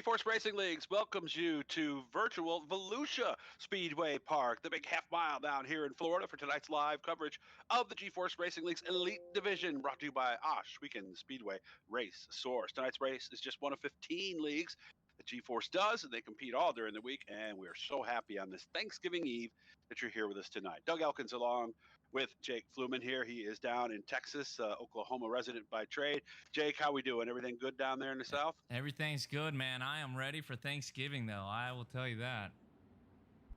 GeForce Racing Leagues welcomes you to virtual Volusia Speedway Park, the big half mile down here in Florida for tonight's live coverage of the GeForce Racing League's Elite Division, brought to you by Osh Weekend Speedway Race Source. Tonight's race is just one of 15 leagues that GeForce does, and they compete all during the week, and we are so happy on this Thanksgiving Eve that you're here with us tonight. Doug Elkins along with Jake Fluman here. He is down in Texas, Oklahoma resident by trade. Jake, how we doing? Everything good down there in the South? Everything's good, man. I am ready for Thanksgiving, though. I will tell you that.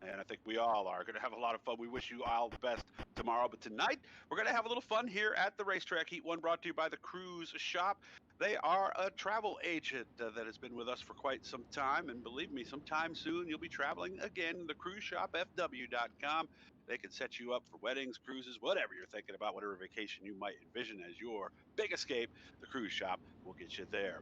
And I think we all are going to have a lot of fun. We wish you all the best tomorrow. But tonight, we're going to have a little fun here at the racetrack. Heat 1 brought to you by the Cruise Shop. They are a travel agent that has been with us for quite some time. And believe me, sometime soon, you'll be traveling again. The cruiseshopfw.com. They can set you up for weddings, cruises, whatever you're thinking about, whatever vacation you might envision as your big escape. The Cruise Shop will get you there.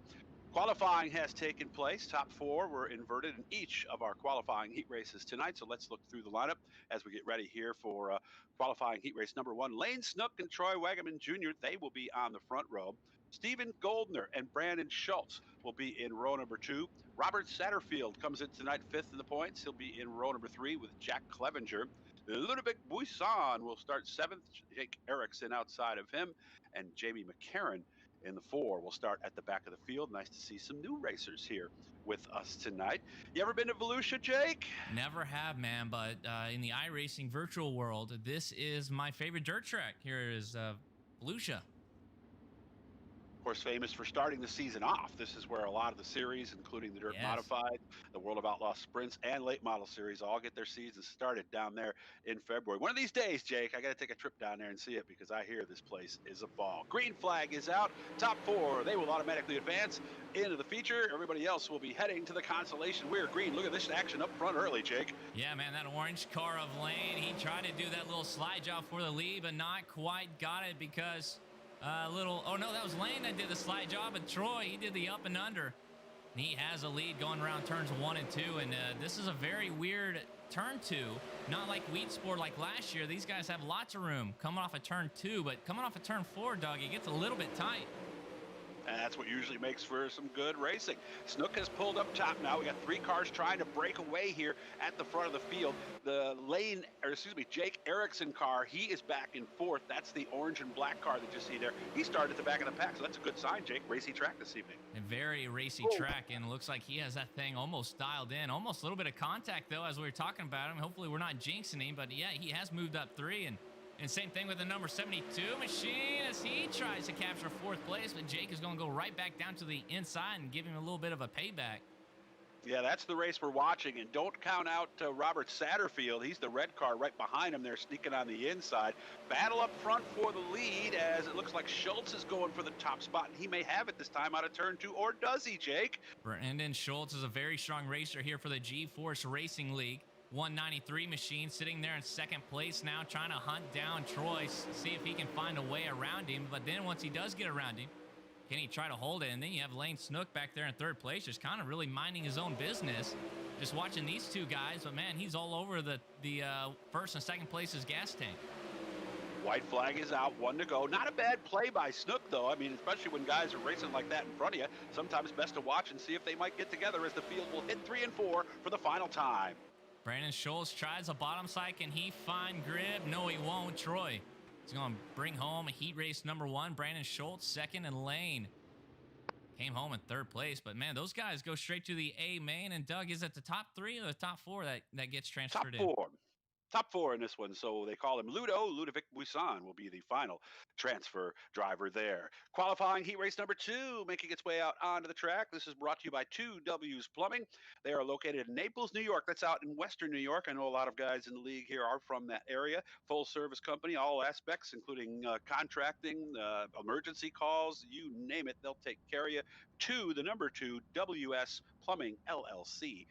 Qualifying has taken place. Top four were inverted in each of our qualifying heat races tonight. So let's look through the lineup as we get ready here for qualifying heat race number one. Lane Snook and Troy Wagaman Jr., they will be on the front row. Stephen Goldner and Brandon Schultz will be in row number 2. Robert Satterfield comes in tonight fifth in the points. He'll be in row number 3 with Jack Clevenger. Ludovic Buisson will start 7th. Jake Erickson outside of him. And Jamie McCarran in the 4 will start at the back of the field. Nice to see some new racers here with us tonight. You ever been to Volusia, Jake? Never have, man, but in the iRacing virtual world, this is my favorite dirt track. Here is Volusia. Of course, famous for starting the season off. This is where a lot of the series, including the Dirt Modified, the World of Outlaw Sprints, and Late Model Series, all get their seasons started down there in February. One of these days, Jake, I got to take a trip down there and see it because I hear this place is a ball. Green flag is out. Top 4, they will automatically advance into the feature. Everybody else will be heading to the consolation. We're green. Look at this action up front early, Jake. Yeah, man, that orange car of Lane, he tried to do that little slide job for the lead, but not quite got it because... oh no, that was Lane that did the slide job, and Troy, he did the up and under. And he has a lead going around turns 1 and 2, and this is a very weird turn 2. Not like Wheat Sport like last year. These guys have lots of room coming off of turn 2, but coming off of turn 4, Doug, it gets a little bit tight. And that's what usually makes for some good racing. Snook has pulled up top now. We got 3 cars trying to break away here at the front of the field. The Jake Erickson car, he is back in 4th. That's the orange and black car that you see there. He started at the back of the pack, so that's a good sign, Jake. Racy track this evening. A very racy track, and it looks like he has that thing almost dialed in. Almost a little bit of contact, though, as we were talking about him. Hopefully we're not jinxing him, but yeah, he has moved up 3, and same thing with the number 72 machine as he tries to capture 4th place, but Jake is going to go right back down to the inside and give him a little bit of a payback. Yeah, that's the race we're watching, and don't count out Robert Satterfield. He's the red car right behind him there, sneaking on the inside. Battle up front for the lead as it looks like Schultz is going for the top spot, and he may have it this time out of turn 2, or does he, Jake? Brandon Schultz is a very strong racer here for the GeForce Racing League. 193 machine sitting there in 2nd place now, trying to hunt down Troy, see if he can find a way around him. But then once he does get around him, can he try to hold it? And then you have Lane Snook back there in 3rd place, just kind of really minding his own business. Just watching these 2 guys, but man, he's all over the 1st and 2nd place's gas tank. White flag is out, 1 to go. Not a bad play by Snook, though. I mean, especially when guys are racing like that in front of you, sometimes best to watch and see if they might get together as the field will hit 3 and 4 for the final time. Brandon Schultz tries a bottom side. Can he find grip? No, he won't. Troy is going to bring home a heat race number 1. Brandon Schultz 2nd, and Lane came home in 3rd place. But, man, those guys go straight to the A main. And, Doug, is it the top 3 or the top 4 that gets transferred in? Top 4 in this one, so they call him Ludo. Ludovic Buisson will be the final transfer driver there. Qualifying heat race number 2, making its way out onto the track. This is brought to you by 2W's Plumbing. They are located in Naples, New York. That's out in Western New York. I know a lot of guys in the league here are from that area. Full service company, all aspects, including contracting, emergency calls, you name it, they'll take care of you. 2, the number 2, WS Plumbing LLC.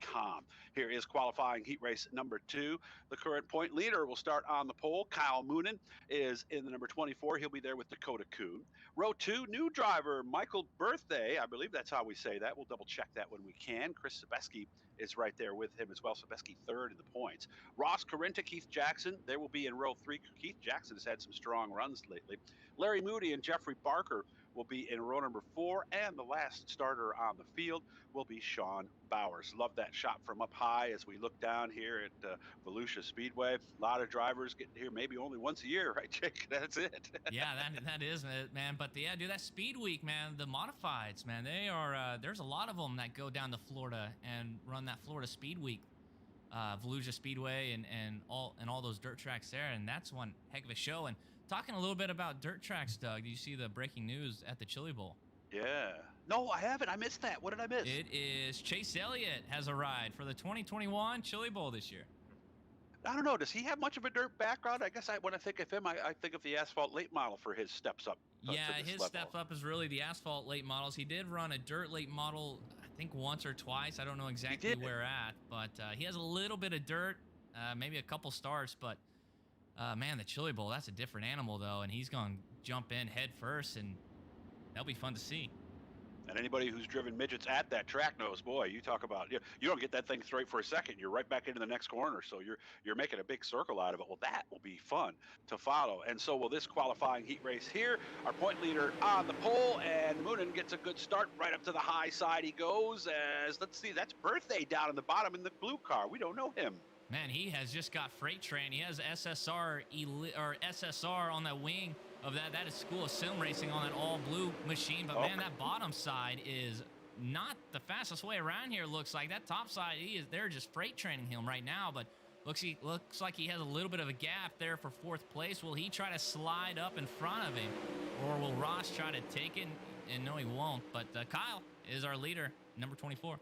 .com. Here is qualifying heat race number 2. The current point leader will start on the pole. Kyle Moonen is in the number 24. He'll be there with Dakota Kuhn. Row 2, new driver Michael Birthday. I believe that's how we say that. We'll double check that when we can. Chris Sebeski is right there with him as well. Sebeski third in the points. Ross Corinta, Keith Jackson, they will be in row 3. Keith Jackson has had some strong runs lately. Larry Moody and Jeffrey Barker will be in row number 4, and the last starter on the field will be Sean Bowers. Love that shot from up high as we look down here at Volusia Speedway. A lot of drivers getting here maybe only once a year, right, Jake? That's it. Yeah, that is it, man. But yeah, dude, that Speed Week, man, the modifieds, man, they are. There's a lot of them that go down to Florida and run that Florida Speed Week, Volusia Speedway, and all those dirt tracks there, and that's one heck of a show. And talking a little bit about dirt tracks, Doug, did you see the breaking news at the Chili Bowl? Yeah. No, I haven't. I missed that. What did I miss? It is Chase Elliott has a ride for the 2021 Chili Bowl this year. I don't know. Does he have much of a dirt background? I guess when I think of him, I think of the asphalt late model for his steps up. Yeah, his step up is really the asphalt late models. He did run a dirt late model, I think once or twice. I don't know exactly where at, but he has a little bit of dirt, maybe a couple starts. But man, the Chili Bowl, that's a different animal though, and he's going to jump in head first, and that'll be fun to see. And anybody who's driven midgets at that track knows, boy, you talk about, you don't get that thing straight for a second. You're right back into the next corner. So you're making a big circle out of it. Well, that will be fun to follow. And so will this qualifying heat race here. Our point leader on the pole, and Moonen gets a good start right up to the high side. He goes as, let's see, that's Birthday down in the bottom in the blue car. We don't know him. Man, he has just got freight train. He has SSR on that wing of that. That is School of Sim Racing on that all blue machine. But man, that bottom side is not the fastest way around here. Looks like that top side, they're just freight training him right now. But looks like he has a little bit of a gap there for 4th place. Will he try to slide up in front of him, or will Ross try to take it? And no, he won't. But Kyle is our leader, number 24.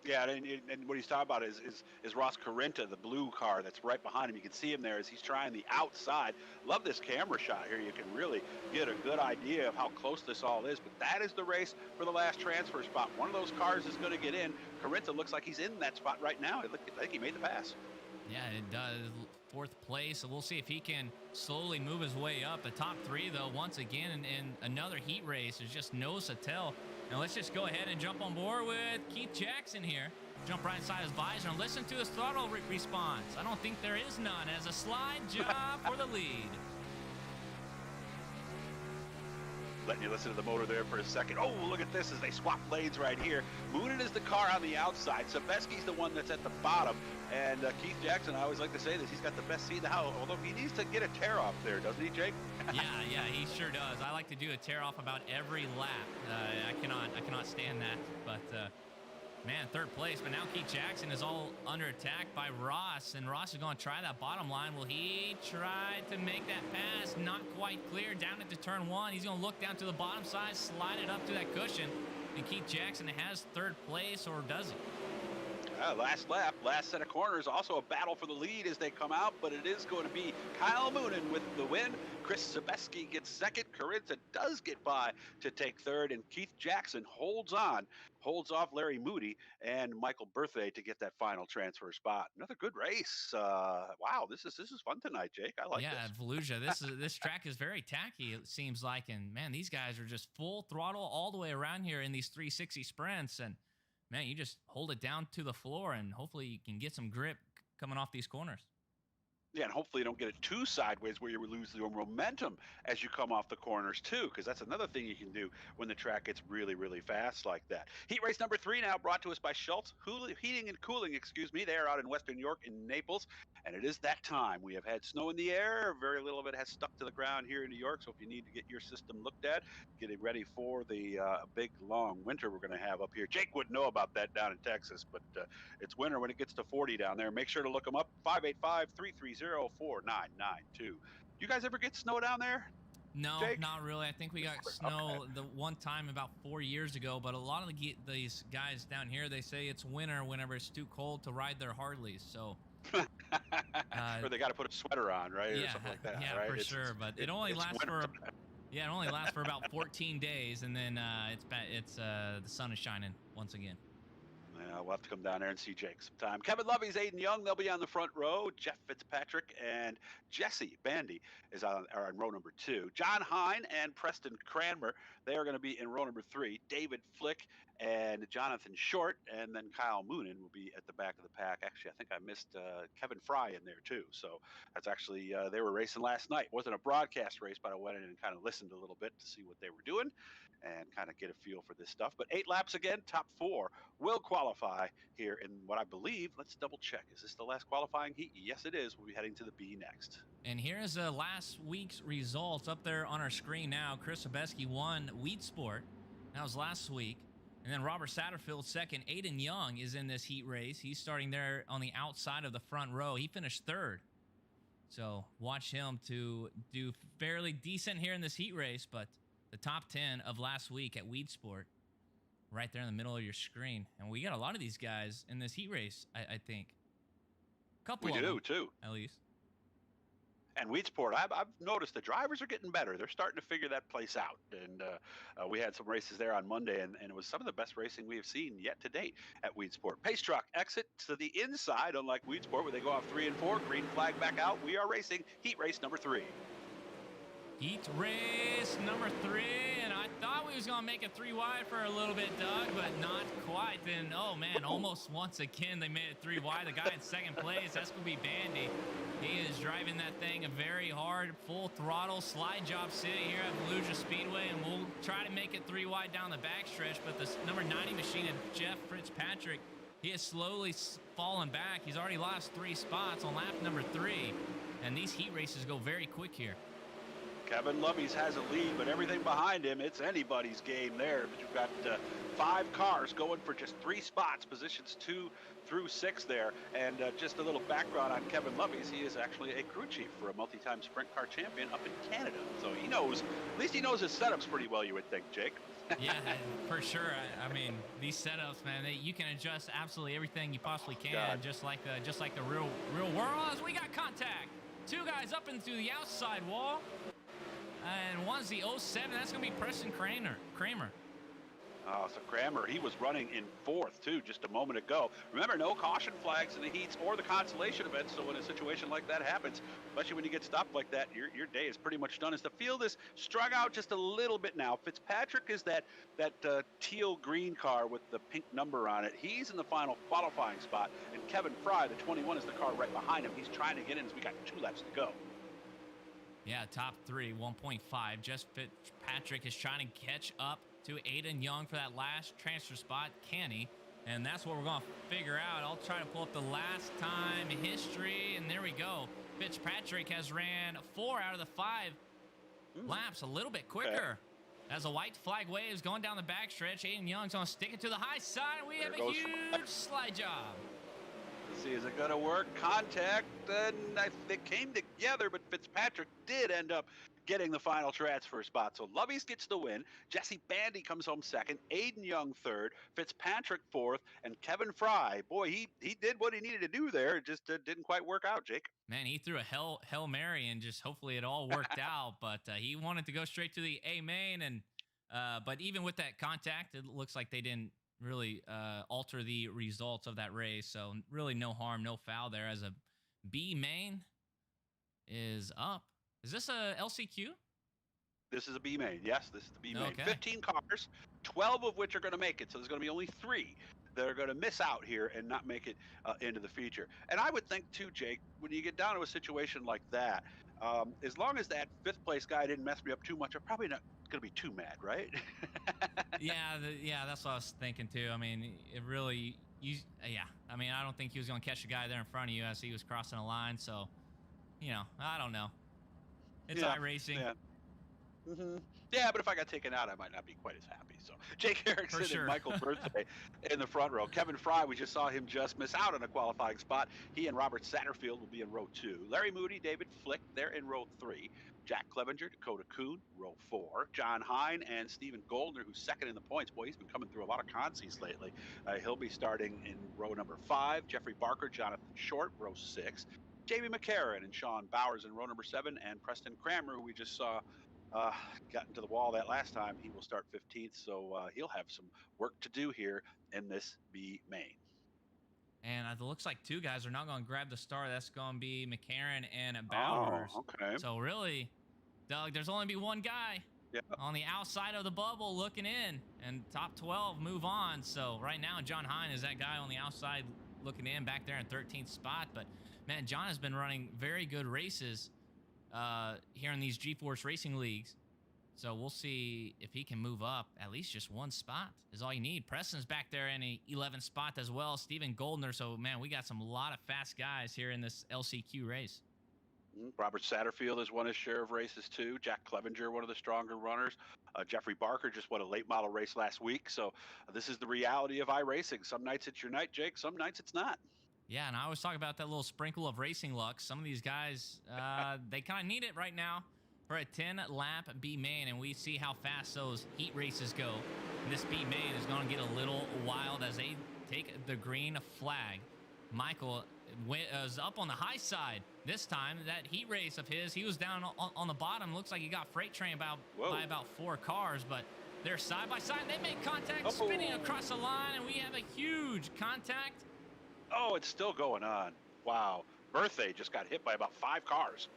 Yeah, and what he's talking about is Ross Corinta, the blue car that's right behind him. You can see him there as he's trying the outside. Love this camera shot here. You can really get a good idea of how close this all is. But that is the race for the last transfer spot. One of those cars is going to get in. Corinta looks like he's in that spot right now. It looked like he made the pass. Yeah, it does. 4th place, so we'll see if he can slowly move his way up. The top 3, though, once again in another heat race, is just nose to tail. Now let's just go ahead and jump on board with Keith Jackson here. Jump right inside his visor and listen to his throttle response. I don't think there is none as a slide job for the lead. Letting you listen to the motor there for a second. Oh, look at this as they swap lanes right here. Moonen is the car on the outside. Sebeski's the one that's at the bottom. And Keith Jackson, I always like to say this, he's got the best seat in the house, although he needs to get a tear off there, doesn't he, Jake? yeah, he sure does. I like to do a tear off about every lap. I cannot stand that. But man, 3rd place. But now Keith Jackson is all under attack by Ross, and Ross is going to try that bottom line. Will he try to make that pass? Not quite clear. Down into turn 1. He's going to look down to the bottom side, slide it up to that cushion. And Keith Jackson has 3rd place, or does he? Last lap, last set of corners, also a battle for the lead as they come out, but it is going to be Kyle Moonen with the win. Chris Sebeski gets 2nd. Corinta does get by to take 3rd, and Keith Jackson holds off Larry Moody and Michael Birthday to get that final transfer spot. Another good race. Wow, this is fun tonight, Jake. I like this. Yeah, Volusia, this track is very tacky, it seems like, and man, these guys are just full throttle all the way around here in these 360 sprints, and man, you just hold it down to the floor, and hopefully you can get some grip coming off these corners. Yeah, and hopefully you don't get it too sideways where you lose your momentum as you come off the corners too, because that's another thing you can do when the track gets really, really fast like that. Heat race number 3 now brought to us by Schultz Heating and Cooling, They are out in Western New York in Naples, and it is that time. We have had snow in the air. Very little of it has stuck to the ground here in New York, so if you need to get your system looked at, getting ready for the big, long winter we're going to have up here. Jake would know about that down in Texas, but it's winter when it gets to 40 down there. Make sure to look them up, 585-330-4992. You guys ever get snow down there? No, Jake? Not really. I think we got snow the one time about 4 years ago, but a lot of these guys down here, they say it's winter whenever it's too cold to ride their Harleys, so... or they got to put a sweater on, right? Yeah, or something like that, yeah, right? for sure, but it only lasts for... Yeah, it only lasts for about 14 days, and then the sun is shining once again. Yeah, we'll have to come down there and see Jake sometime. Kevin Lovey's Aiden Young. They'll be on the front row. Jeff Fitzpatrick and Jesse Bandy are in row number 2. John Hine and Preston Cranmer, they are going to be in row number 3. David Flick and Jonathan Short, and then Kyle Moonen will be at the back of the pack. Actually, I think I missed Kevin Fry in there too. So that's actually, they were racing last night. It wasn't a broadcast race, but I went in and kind of listened a little bit to see what they were doing and kind of get a feel for this stuff. But 8 laps again, top 4 will qualify here in what I believe, let's double check. Is this the last qualifying heat? Yes, it is. We'll be heading to the B next. And here's last week's results up there on our screen now. Chris Obeski won Weed Sport. That was last week. And then Robert Satterfield second. Aiden Young is in this heat race. He's starting there on the outside of the front row. He finished 3rd. So watch him to do fairly decent here in this heat race, but the top 10 of last week at Weed Sport right there in the middle of your screen. And we got a lot of these guys in this heat race, I think. A couple we of do, them, too. at least. And Weed Sport, I've noticed the drivers are getting better. They're starting to figure that place out. And we had some races there on Monday, and it was some of the best racing we have seen yet to date at Weed Sport. Pace truck exit to the inside, unlike Weed Sport, where they go off 3 and 4. Green flag back out. We are racing heat race number 3. Heat race number 3, and I thought we was going to make it 3 wide for a little bit, Doug, but not quite. Then, oh, man, almost once again they made it 3 wide. The guy in second place, that's going to be Bandy. He is driving that thing a very hard, full throttle slide job city here at Volusia Speedway, and we'll try to make it 3 wide down the backstretch, but this number 90 machine of Jeff Fitzpatrick, he is slowly falling back. He's already lost 3 spots on lap number 3, and these heat races go very quick here. Kevin Lovey's has a lead, but everything behind him, it's anybody's game there. But you've got 5 cars going for just 3 spots, positions 2 through 6 there. And just a little background on Kevin Lovey's, he is actually a crew chief for a multi-time sprint car champion up in Canada. So he knows, at least he knows his setups pretty well, you would think, Jake. Yeah, for sure. I mean, these setups, man, you can adjust absolutely everything you possibly can, just like the real world. As we got contact, 2 guys up into the outside wall. And one's the 07. That's going to be Preston Kramer. Oh, so Kramer, he was running in 4th, too, just a moment ago. Remember, no caution flags in the heats or the consolation events, so when a situation like that happens, especially when you get stopped like that, your day is pretty much done. As the field is strung out just a little bit now. Fitzpatrick is that teal-green car with the pink number on it. He's in the final qualifying spot, and Kevin Fry, the 21, is the car right behind him. He's trying to get in as we got 2 laps to go. Yeah, top 3, 1.5. Just Fitzpatrick is trying to catch up to Aiden Young for that last transfer spot. Can he? And that's what we're going to figure out. I'll try to pull up the last time history, and there we go. Fitzpatrick has ran 4 out of the 5 laps, a little bit quicker. Okay. As a white flag waves going down the backstretch, Aiden Young's going to stick it to the high side, and we have a huge slide job. Let's see, is it going to work? Contact, and they came together, but Fitzpatrick did end up getting the final transfer spot. So Lovey's gets the win. Jesse Bandy comes home 2nd. Aiden Young 3rd. Fitzpatrick 4th. And Kevin Fry, boy, he did what he needed to do there. It just didn't quite work out, Jake. Man, he threw a Hail Mary, and just hopefully it all worked out. But he wanted to go straight to the A main. And but even with that contact, it looks like they didn't really alter the results of that race. So really no harm, no foul there, as a B main is up. Is this a LCQ? This is a B main. Yes, this is the B main. Okay. 15 cars, 12 of which are going to make it. So there's going to be only 3 that are going to miss out here and not make it into the feature. And I would think too, Jake, when you get down to a situation like that, as long as that 5th place guy didn't mess me up too much, I'm probably not going to be too mad, right? Yeah, that's what I was thinking too. I mean, it really, I mean, I don't think he was going to catch the guy there in front of you as he was crossing the line. So, I don't know. It's iRacing. Yeah. Yeah, but if I got taken out, I might not be quite as happy. So Jake Erickson and Michael Birthday in the front row. Kevin Fry, we just saw him just miss out on a qualifying spot. He and Robert Satterfield will be in row 2. Larry Moody, David Flick, they're in row 3. Jack Clevenger, Dakota Kuhn, row 4. John Hine and Stephen Goldner, who's 2nd in the points. Boy, he's been coming through a lot of consies lately. He'll be starting in row number 5. Jeffrey Barker, Jonathan Short, row 6. Jamie McCarran and Sean Bowers in row number 7, and Preston Cranmer, who we just saw Uh, got into the wall that last time. He will start 15th, so he'll have some work to do here in this B main. And it looks like two guys are not going to grab the star. That's going to be McCarron and Oh, Bowers. okay. So really, Doug, there's only be one guy Yeah. on the outside of the bubble looking in, and top 12 move on. So right now, John Hine is that guy on the outside looking in back there in 13th spot. But man, John has been running very good races here in these GeForce Racing leagues. So we'll see if he can move up. At least just one spot is all you need. Preston's back there in the 11th spot as well. Steven Goldner. So, man, we got some lot of fast guys here in this LCQ race. Robert Satterfield has won his share of races too. Jack Clevenger, one of the stronger runners. Jeffrey Barker just won a late model race last week. So this is the reality of iRacing. Some nights it's your night, Jake. Some nights it's not. Yeah, and I always talk about that little sprinkle of racing luck. Some of these guys, they kind of need it right now for a 10-lap B main, and we see how fast those heat races go. And this B main is going to get a little wild as they take the green flag. Michael was up on the high side this time. That heat race of his, he was down on the bottom. Looks like he got freight trained by about 4 cars, but they're side by side. They make contact, spinning across the line, and we have a huge contact. Oh, it's still going on. Wow. Birthday just got hit by about 5 cars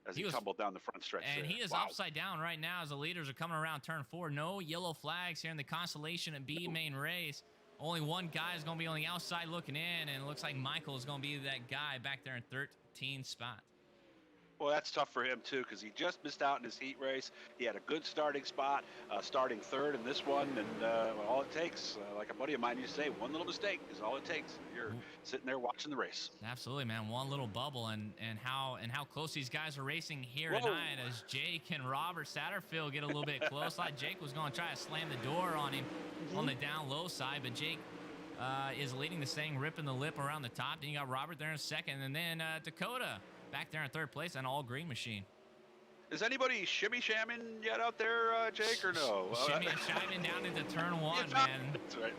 as he tumbled down the front stretch. And he is upside down right now as the leaders are coming around turn 4. No yellow flags here in the Constellation and B main race. Only one guy is going to be on the outside looking in, and it looks like Michael is going to be that guy back there in 13th spot. Well, that's tough for him, too, because he just missed out in his heat race. He had a good starting spot, starting third in this one, and all it takes, like a buddy of mine used to say, one little mistake is all it takes. You're sitting there watching the race. Absolutely, man. One little bubble, and how close these guys are racing here tonight as Jake and Robert Satterfield get a little bit close. Like Jake was going to try to slam the door on him on the down low side, but Jake is leading the thing, ripping the lip around the top. Then you got Robert there in second, and then Dakota back there in third place, an all-green machine. Is anybody shimmy-shamming yet out there, Jake, or no? Shimmy-shamming down into turn 1, man. That's right.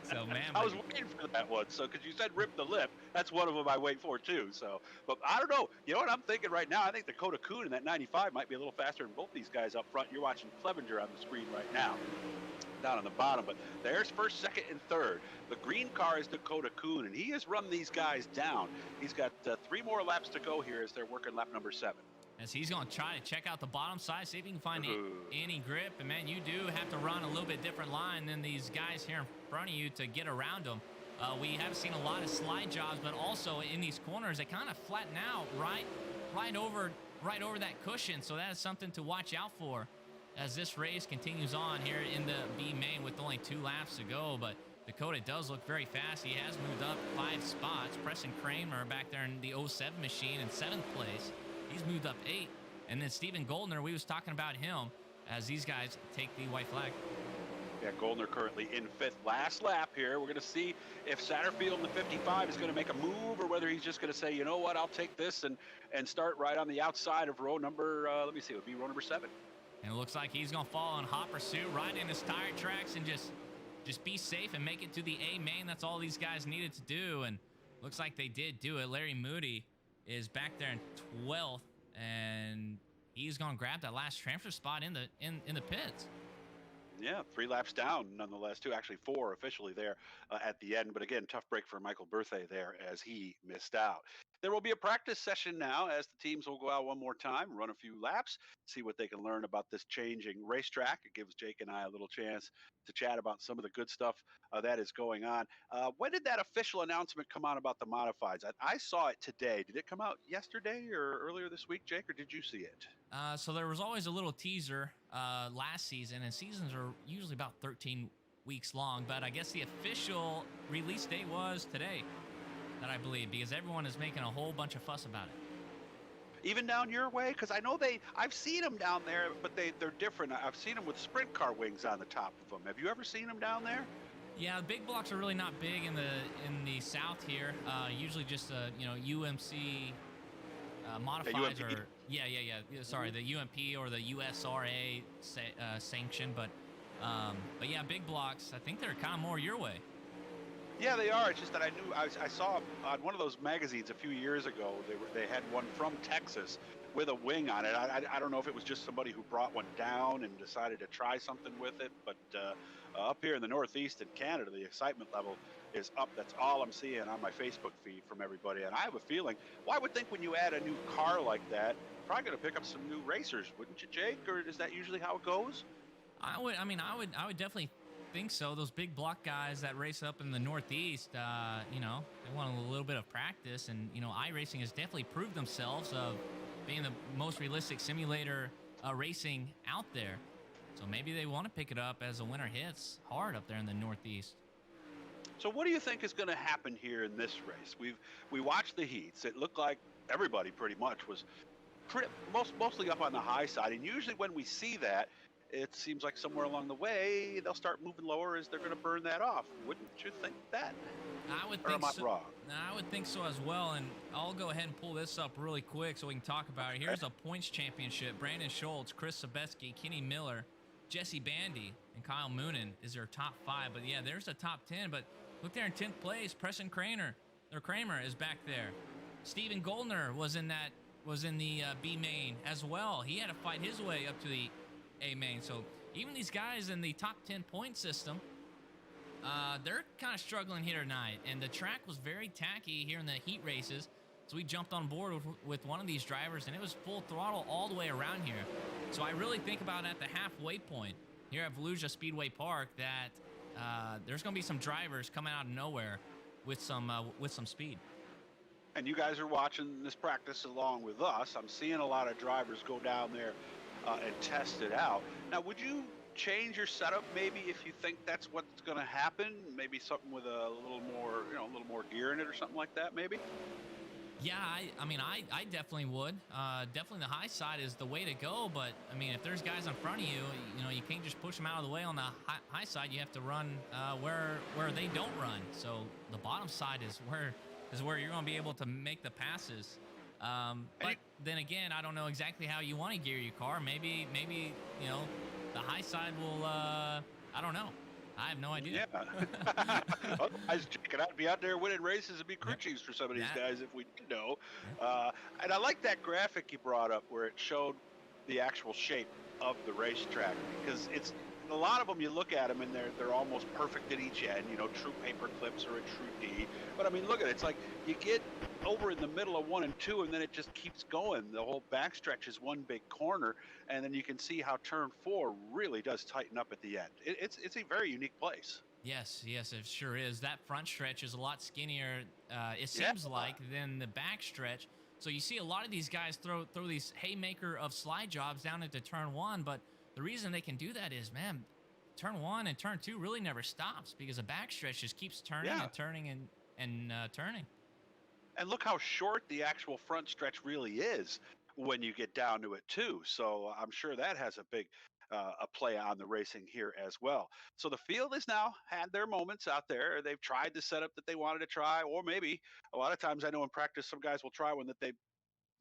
So, man. I was waiting for that one, so because you said rip the lip, that's one of them I wait for, too. So, but I don't know. You know what I'm thinking right now? I think Dakota Kuhn in that 95 might be a little faster than both these guys up front. You're watching Clevenger on the screen right now, down on the bottom, but there's first, second, and third. The green car is Dakota Kuhn, and he has run these guys down. He's got 3 more laps to go here as they're working lap number 7. As he's going to try to check out the bottom side, see if he can find any grip. And, man, you do have to run a little bit different line than these guys here in front of you to get around them. We have seen a lot of slide jobs, but also in these corners, they kind of flatten out right over that cushion. So that is something to watch out for as this race continues on here in the B main with only 2 laps to go. But Dakota does look very fast. He has moved up 5 spots. Preston Kramer back there in the 07 machine in 7th place. He's moved up 8. And then Steven Goldner, we was talking about him as these guys take the white flag. Yeah, Goldner currently in 5th. Last lap here. We're going to see if Satterfield in the 55 is going to make a move or whether he's just going to say, you know what, I'll take this and start right on the outside of row number, let me see, it would be row number 7. And it looks like he's going to fall in hot pursuit, right in his tire tracks, and just be safe and make it to the A main. That's all these guys needed to do, and looks like they did do it. Larry Moody is back there in 12th, and he's going to grab that last transfer spot in the pits. Yeah, 3 laps down nonetheless, too. Actually 4 officially there at the end. But again, tough break for Michael Berthay there as he missed out. There will be a practice session now as the teams will go out one more time, run a few laps, see what they can learn about this changing racetrack. It gives Jake and I a little chance to chat about some of the good stuff that is going on. When did that official announcement come out about the modifieds? I saw it today. Did it come out yesterday or earlier this week, Jake, or did you see it? So there was always a little teaser last season, and seasons are usually about 13 weeks long, but I guess the official release date was today, that I believe, because everyone is making a whole bunch of fuss about it. Even down your way? Because I know I've seen them down there, but they're different. I've seen them with sprint car wings on the top of them. Have you ever seen them down there? Yeah, the big blocks are really not big in the south here. Usually just UMC modifieds or sorry, the UMP or the USRA sanction, but yeah, big blocks. I think they're kind of more your way. Yeah, they are. It's just that I saw on one of those magazines a few years ago. They had one from Texas with a wing on it. I don't know if it was just somebody who brought one down and decided to try something with it, but up here in the Northeast in Canada, the excitement level is up. That's all I'm seeing on my Facebook feed from everybody. And I have a feeling, well, I would think when you add a new car like that, probably going to pick up some new racers, wouldn't you, Jake? Or is that usually how it goes? I would definitely think so. Those big block guys that race up in the Northeast, they want a little bit of practice, and iRacing has definitely proved themselves of being the most realistic simulator racing out there. So maybe they want to pick it up as the winter hits hard up there in the Northeast. So what do you think is going to happen here in this race? We watched the heats. It looked like everybody pretty much was mostly up on the high side, and usually when we see that, it seems like somewhere along the way they'll start moving lower as they're going to burn that off. Wouldn't you think that? I would or think am I so. wrong? I would think so as well, and I'll go ahead and pull this up really quick so we can talk about it. Here's a points championship. Brandon Schultz, Chris Sabeski, Kenny Miller, Jesse Bandy, and Kyle Moonen is their top 5. But yeah, there's a top 10. But look there in 10th place, Preston Kramer is back there. Steven Goldner was in the B main as well. He had to fight his way up to the A main. So even these guys in the top 10 point system, they're kind of struggling here tonight. And the track was very tacky here in the heat races. So we jumped on board with one of these drivers, and it was full throttle all the way around here. So I really think about at the halfway point here at Volusia Speedway Park that there's going to be some drivers coming out of nowhere with some speed. And you guys are watching this practice along with us. I'm seeing a lot of drivers go down there and test it out. Now, would you change your setup maybe if you think that's what's going to happen? Maybe something with a little more gear in it or something like that, maybe? Yeah, I definitely would. Definitely the high side is the way to go. But I mean, if there's guys in front of you, you can't just push them out of the way on the high side. You have to run where they don't run. So the bottom side is where you're going to be able to make the passes. But then again, I don't know exactly how you want to gear your car. Maybe the high side will. I don't know. I have no idea. Yeah. Otherwise, Jake and I'd be out there winning races and be crew chiefs for some of these guys if we did know. And I like that graphic you brought up where it showed the actual shape of the racetrack, because it's a lot of them. You look at them and they're almost perfect at each end. True paper clips or a true D. But I mean, look at it. It's like you get over in the middle of 1 and 2, and then it just keeps going. The whole backstretch is one big corner, and then you can see how turn 4 really does tighten up at the end. It's a very unique place. Yes, it sure is. That front stretch is a lot skinnier, it seems like, than the back stretch. So you see a lot of these guys throw these haymaker of slide jobs down into turn 1, but the reason they can do that is, man, turn 1 and turn 2 really never stops because the back stretch just keeps turning and turning and turning. And look how short the actual front stretch really is when you get down to it too. So I'm sure that has a big a play on the racing here as well. So the field has now had their moments out there. They've tried the setup that they wanted to try, or maybe a lot of times I know in practice some guys will try one that they're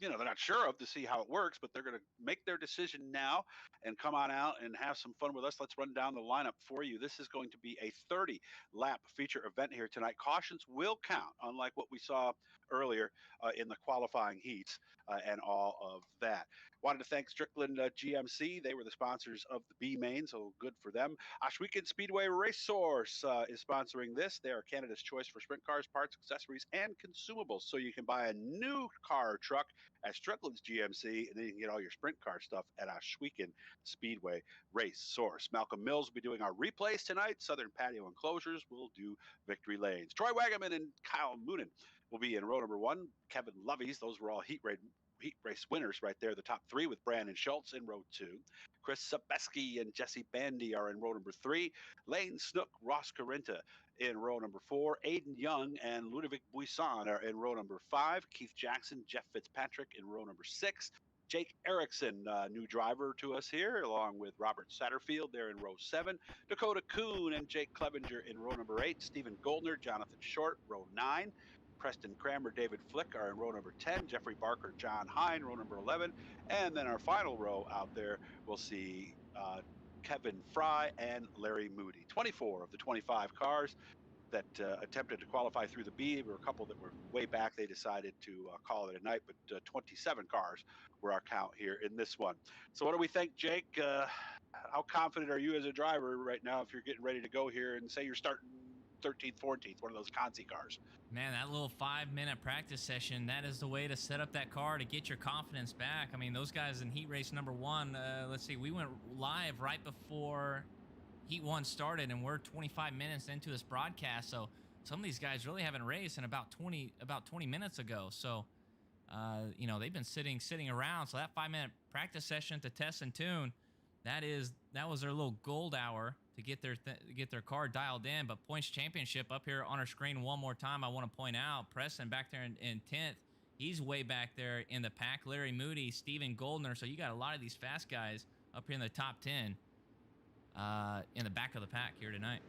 not sure of to see how it works, but they're going to make their decision now and come on out and have some fun with us. Let's run down the lineup for you. This is going to be a 30-lap feature event here tonight. Cautions will count, unlike what we saw earlier in the qualifying heats and all of that. Wanted to thank Strickland GMC. They were the sponsors of the B main, so good for them. Ashweekend Speedway Race Source is sponsoring this. They are Canada's choice for sprint cars, parts, accessories, and consumables. So you can buy a new car or truck at Strickland's GMC, and then you can get all your sprint car stuff at Ashweekend Speedway Race Source. Malcolm Mills will be doing our replays tonight. Southern Patio Enclosures will do Victory Lanes. Troy Wagaman and Kyle Moonen will be in row number 1. Kevin Lovey's, those were all heat race winners right there, the top 3, with Brandon Schultz in row 2. Chris Sabeski and Jesse Bandy are in row number 3. Lane Snook, Ross Carinta in row number 4. Aiden Young and Ludovic Buisson are in row number 5. Keith Jackson, Jeff Fitzpatrick in row number 6. Jake Erickson, new driver to us here, along with Robert Satterfield. They're in row 7. Dakota Kuhn and Jake Clevenger in row number 8. Stephen Goldner, Jonathan Short, row 9. Preston Kramer, David Flick are in row number 10. Jeffrey Barker, John Hine, row number 11. And then our final row out there, we'll see Kevin Fry and Larry Moody. 24 of the 25 cars that attempted to qualify through the B. There were a couple that were way back. They decided to call it a night, but 27 cars were our count here in this one. So what do we think, Jake? How confident are you as a driver right now if you're getting ready to go here and say you're starting 13th, 14th, one of those Consi cars? Man, that little 5-minute practice session, that is the way to set up that car to get your confidence back. I mean, those guys in heat race number 1, let's see, we went live right before heat 1 started, and we're 25 minutes into this broadcast. So some of these guys really haven't raced in about 20 minutes ago. So, you know, they've been sitting around. So that 5-minute practice session to test and tune, that was their little gold hour to get their car dialed in. But points championship up here on our screen one more time. I want to point out Preston back there in 10th. He's way back there in the pack. Larry Moody, Steven Goldner. So you got a lot of these fast guys up here in the top 10 in the back of the pack here tonight.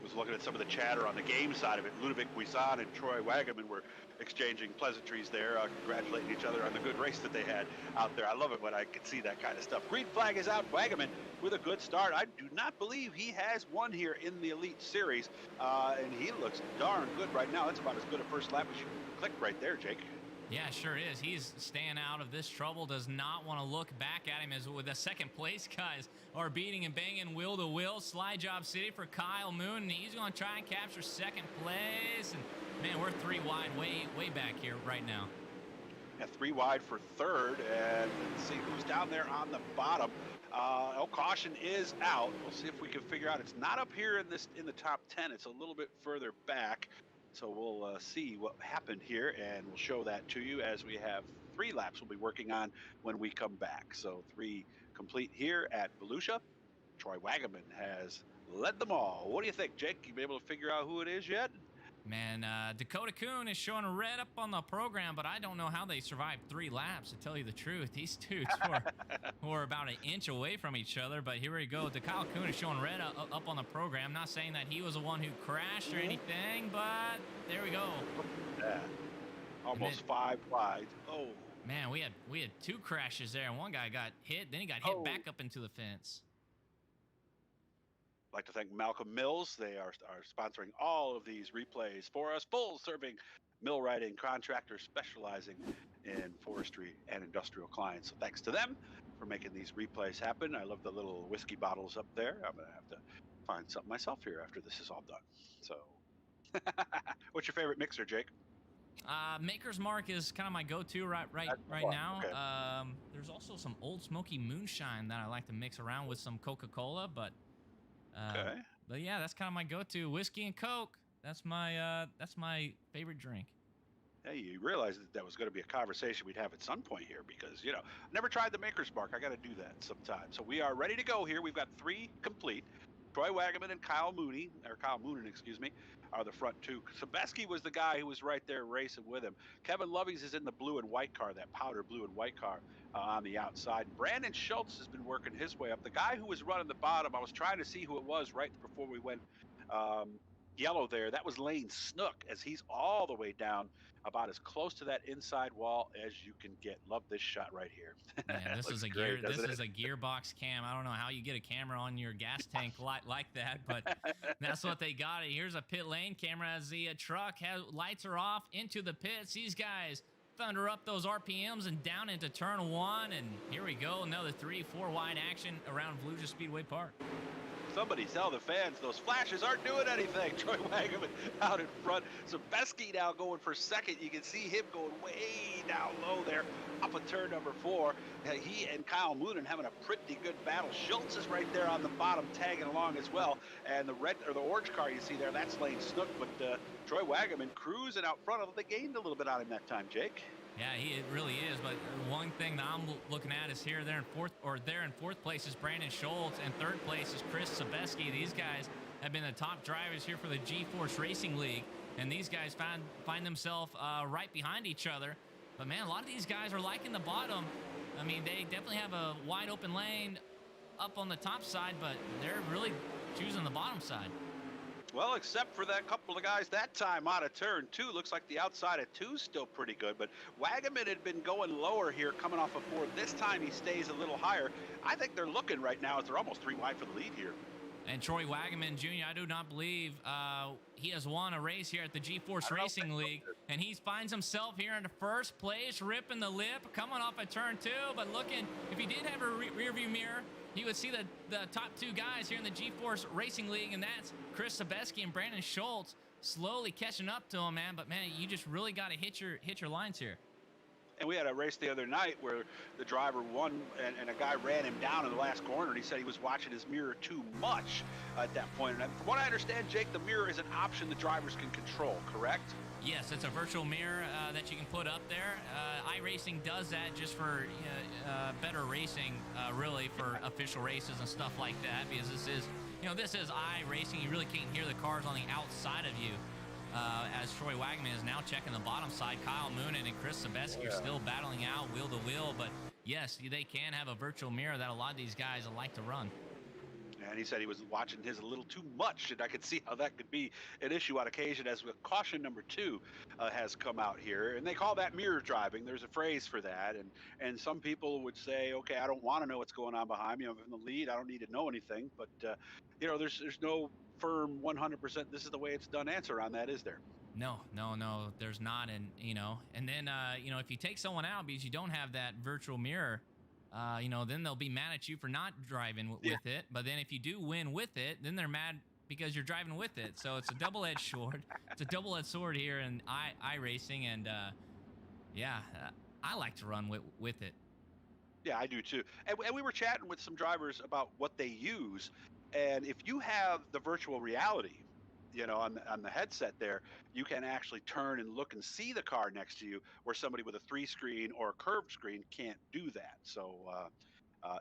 I was looking at some of the chatter on the game side of it. Ludovic Buisson and Troy Wagaman were exchanging pleasantries there, congratulating each other on the good race that they had out there. I love it when I can see that kind of stuff. Green flag is out. Wagaman with a good start. I do not believe he has won here in the Elite Series, and he looks darn good right now. That's about as good a first lap as you can click right there, Jake. Yeah, sure is. He's staying out of this trouble, does not want to look back at him as with the second place guys are beating and banging wheel to wheel. Slide job city for Kyle Moon, and he's going to try and capture second place. And man, we're 3 wide way back here right now. Yeah, 3 wide for third, and let's see who's down there on the bottom. Caution is out. We'll see if we can figure out. It's not up here in the top 10. It's a little bit further back. So we'll see what happened here, and we'll show that to you as we have 3 laps we'll be working on when we come back. So 3 complete here at Volusia. Troy Wagaman has led them all. What do you think, Jake? You been able to figure out who it is yet? Man, Dakota Kuhn is showing red up on the program, but I don't know how they survived 3 laps, to tell you the truth. These dudes were about an inch away from each other, but here we go. Dakota Kuhn is showing red up on the program. Not saying that he was the one who crashed or anything, but there we go. Yeah. Almost 5 wide. Oh. Man, we had 2 crashes there, and one guy got hit, then he got hit back up into the fence. I'd like to thank Malcolm Mills. They are sponsoring all of these replays for us. Full-serving mill riding contractor specializing in forestry and industrial clients. So thanks to them for making these replays happen. I love the little whiskey bottles up there. I'm going to have to find something myself here after this is all done. So what's your favorite mixer, Jake? Maker's Mark is kind of my go-to right now. Okay. There's also some Old Smoky Moonshine that I like to mix around with some Coca-Cola, but okay. But yeah, that's kind of my go-to. Whiskey and Coke. That's my favorite drink. Hey, you realize that was going to be a conversation we'd have at some point here because, you know, never tried the Maker's Mark. I got to do that sometime. So we are ready to go here. We've got 3 complete. Troy Wagaman and Kyle Moonen, excuse me, are the front 2. Sebeski was the guy who was right there racing with him. Kevin Lovies is in the blue and white car, that powder blue and white car on the outside. Brandon Schultz has been working his way up. The guy who was running the bottom, I was trying to see who it was right before we went yellow there. That was Lane Snook, as he's all the way down about as close to that inside wall as you can get. Love this shot right here. Man, this is a gearbox cam. I don't know how you get a camera on your gas tank like that, but that's what they got. Here's a pit lane camera as the truck lights are off into the pits. These guys thunder up those RPMs and down into turn 1, and here we go. Another 3-4 wide action around Volusia Speedway Park. Somebody tell the fans those flashes aren't doing anything. Troy Wagaman out in front. Sebeski now going for second. You can see him going way down low there up at turn number 4. He and Kyle Moonen having a pretty good battle. Schultz is right there on the bottom tagging along as well. And the red or the orange car you see there, that's Lane Snook. But Troy Wagaman cruising out front. They gained a little bit on him that time, Jake. Yeah, it really is. But one thing that I'm looking at is there in fourth place is Brandon Schultz, and third place is Chris Sebeski. These guys have been the top drivers here for the GForce Racing League, and these guys find themselves right behind each other. But man, a lot of these guys are liking the bottom. I mean, they definitely have a wide open lane up on the top side, but they're really choosing the bottom side. Well, except for that couple of guys that time out of turn 2. Looks like the outside of 2's still pretty good, but Wagaman had been going lower here coming off of 4. This time he stays a little higher. I think they're looking right now as they're almost 3 wide for the lead here. And Troy Wagaman Jr., I do not believe he has won a race here at the GeForce Racing League. And he finds himself here in the first place, ripping the lip, coming off a turn 2. But looking, if he did have a rear view mirror, he would see the top 2 guys here in the GeForce Racing League. And that's Chris Sabeski and Brandon Schultz slowly catching up to him, man. But, man, you just really got to hit your lines here. And we had a race the other night where the driver won, and a guy ran him down in the last corner, and he said he was watching his mirror too much at that point. And from what I understand, Jake, the mirror is an option the drivers can control, correct? Yes, it's a virtual mirror that you can put up there. iRacing does that just for better racing, really, for official races and stuff like that, because this is iRacing. You really can't hear the cars on the outside of you. As Troy Wagman is now checking the bottom side. Kyle Moonen and Chris Sabeski are still battling out wheel to wheel. But, yes, they can have a virtual mirror that a lot of these guys like to run. And he said he was watching his a little too much, and I could see how that could be an issue on occasion, as with caution number 2 has come out here. And they call that mirror driving. There's a phrase for that. And some people would say, okay, I don't want to know what's going on behind me. I'm in the lead. I don't need to know anything. But, there's no firm 100% this is the way it's done answer on that, is there? No, there's not. And then if you take someone out because you don't have that virtual mirror, then they'll be mad at you for not driving with it. But then if you do win with it, then they're mad because you're driving with it. So it's a double-edged sword. It's a double-edged sword here in iRacing. And I like to run with it. Yeah, I do too. And we were chatting with some drivers about what they use. And if you have the virtual reality, on the headset there, you can actually turn and look and see the car next to you, where somebody with a 3-screen or a curved screen can't do that. So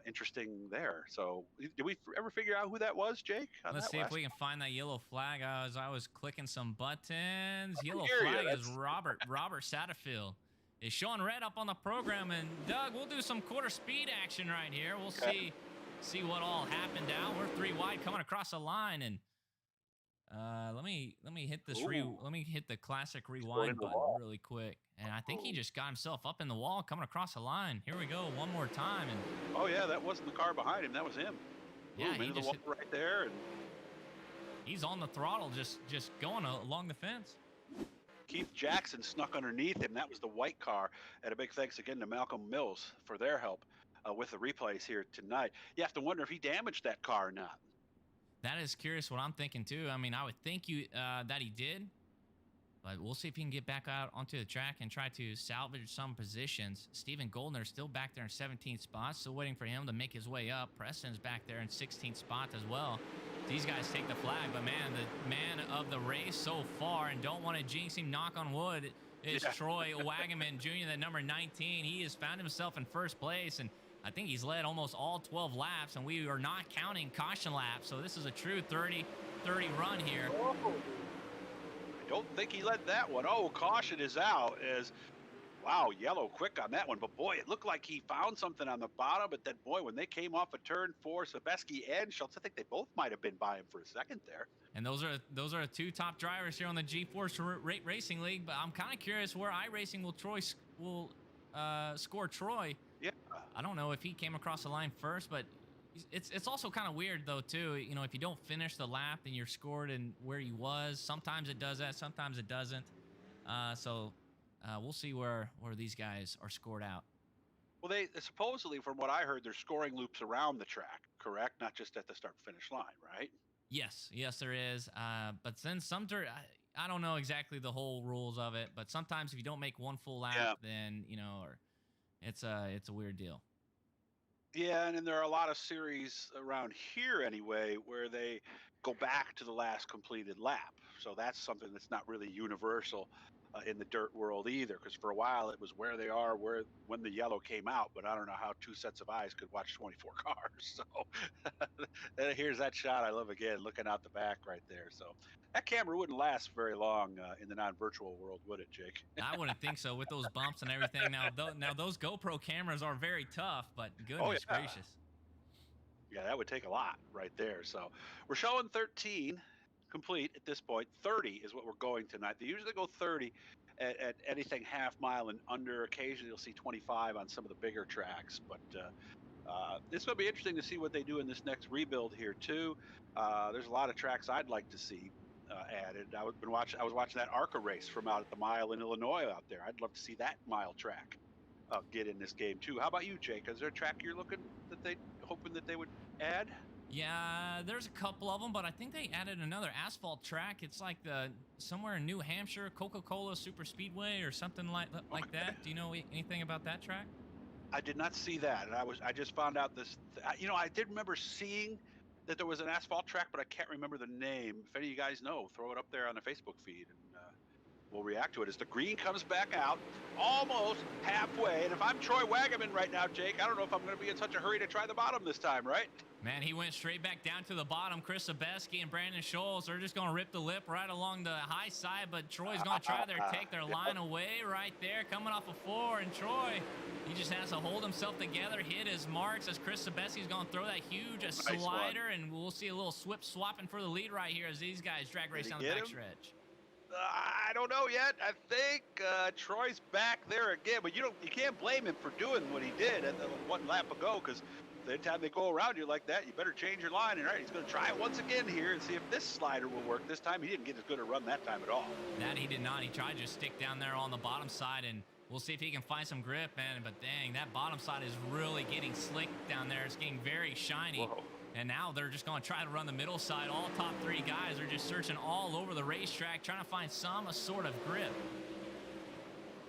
interesting there. So did we ever figure out who that was, Jake? Let's see if we can find that yellow flag. As I was clicking some buttons. Yellow hear you. flag is Robert Satterfield. Is showing red up on the program. And Doug, we'll do some quarter speed action right here. We'll see what all happened out. We're 3 wide coming across the line, and let me hit this let me hit the classic rewind button really quick. And I think he just got himself up in the wall coming across the line. Here we go one more time. And oh yeah, that wasn't the car behind him, that was him. Yeah, he into just the wall right there, and he's on the throttle, just going along the fence. Keith Jackson snuck underneath him. That was the white car. And a big thanks again to Malcolm Mills for their help with the replays here tonight. You have to wonder if he damaged that car or not. That is curious what I'm thinking too. I mean, I would think that he did, but we'll see if he can get back out onto the track and try to salvage some positions. Steven Goldner still back there in 17th spot, still waiting for him to make his way up. Preston's back there in 16th spot as well. These guys take the flag, but man, the man of the race so far, and don't want to jinx him, knock on wood, is Troy Wagaman Jr., that number 19. He has found himself in first place, and I think he's led almost all 12 laps, and we are not counting caution laps. So this is a true 30-30 run here. I don't think he led that one. Oh, caution is out. Wow, yellow quick on that one. But boy, it looked like he found something on the bottom. But then, boy, when they came off a turn 4, Sabeski and Schultz, I think they both might have been by him for a second there. And those are the 2 top drivers here on the GeForce Racing League. But I'm kind of curious where iRacing will score Troy. Yeah. I don't know if he came across the line first, but it's also kind of weird though too. If you don't finish the lap, then you're scored in where you was. Sometimes it does that, sometimes it doesn't. So we'll see where these guys are scored out. Well, they supposedly, from what I heard, they're scoring loops around the track, correct? Not just at the start-finish line, right? Yes, there is. But then I don't know exactly the whole rules of it, but sometimes if you don't make one full lap, then it's a weird deal. Yeah, and then there are a lot of series around here anyway where they go back to the last completed lap. So that's something that's not really universal in the dirt world either, because for a while it was where they are when the yellow came out, but I don't know how 2 sets of eyes could watch 24 cars. So here's that shot I love again, looking out the back right there. So that camera wouldn't last very long in the non-virtual world, would it, Jake? I wouldn't think so, with those bumps and everything. Now those GoPro cameras are very tough, but goodness gracious. Yeah, that would take a lot right there. So we're showing 13 complete at this point. 30 is what we're going tonight. They usually go 30 at anything half mile and under. Occasionally you'll see 25 on some of the bigger tracks, but It's going to be interesting to see what they do in this next rebuild here too. There's a lot of tracks I'd like to see added. I was watching that ARCA race from out at the mile in Illinois out there. I'd love to see that mile track get in this game too. How about you, Jake? Is there a track you're hoping that they would add? Yeah, there's a couple of them, but I think they added another asphalt track. It's like somewhere in New Hampshire, Coca-Cola Super Speedway or something like that. Do you know anything about that track? I did not see that, and I just found out this. I did remember seeing that there was an asphalt track, but I can't remember the name. If any of you guys know, throw it up there on the Facebook feed, and we'll react to it as the green comes back out, almost halfway. And if I'm Troy Wagaman right now, Jake, I don't know if I'm going to be in such a hurry to try the bottom this time, right? Man, he went straight back down to the bottom. Chris Sabeski and Brandon Scholes are just going to rip the lip right along the high side, but Troy's going to try to take their line away right there, coming off a 4. And Troy, he just has to hold himself together, hit his marks as Chris Sabeski's going to throw that huge slider, and we'll see a little swapping for the lead right here as these guys drag race down the backstretch. I don't know yet. I think Troy's back there again, but you can't blame him for doing what he did at the one lap ago, because the time they go around you like that, you better change your line. And he's going to try it once again here and see if this slider will work this time. He didn't get as good a run that time at all. That he did not. He tried to just stick down there on the bottom side, and we'll see if he can find some grip, man. But dang, that bottom side is really getting slick down there. It's getting very shiny. Whoa. And now they're just going to try to run the middle side. All top 3 guys are just searching all over the racetrack, trying to find some sort of grip.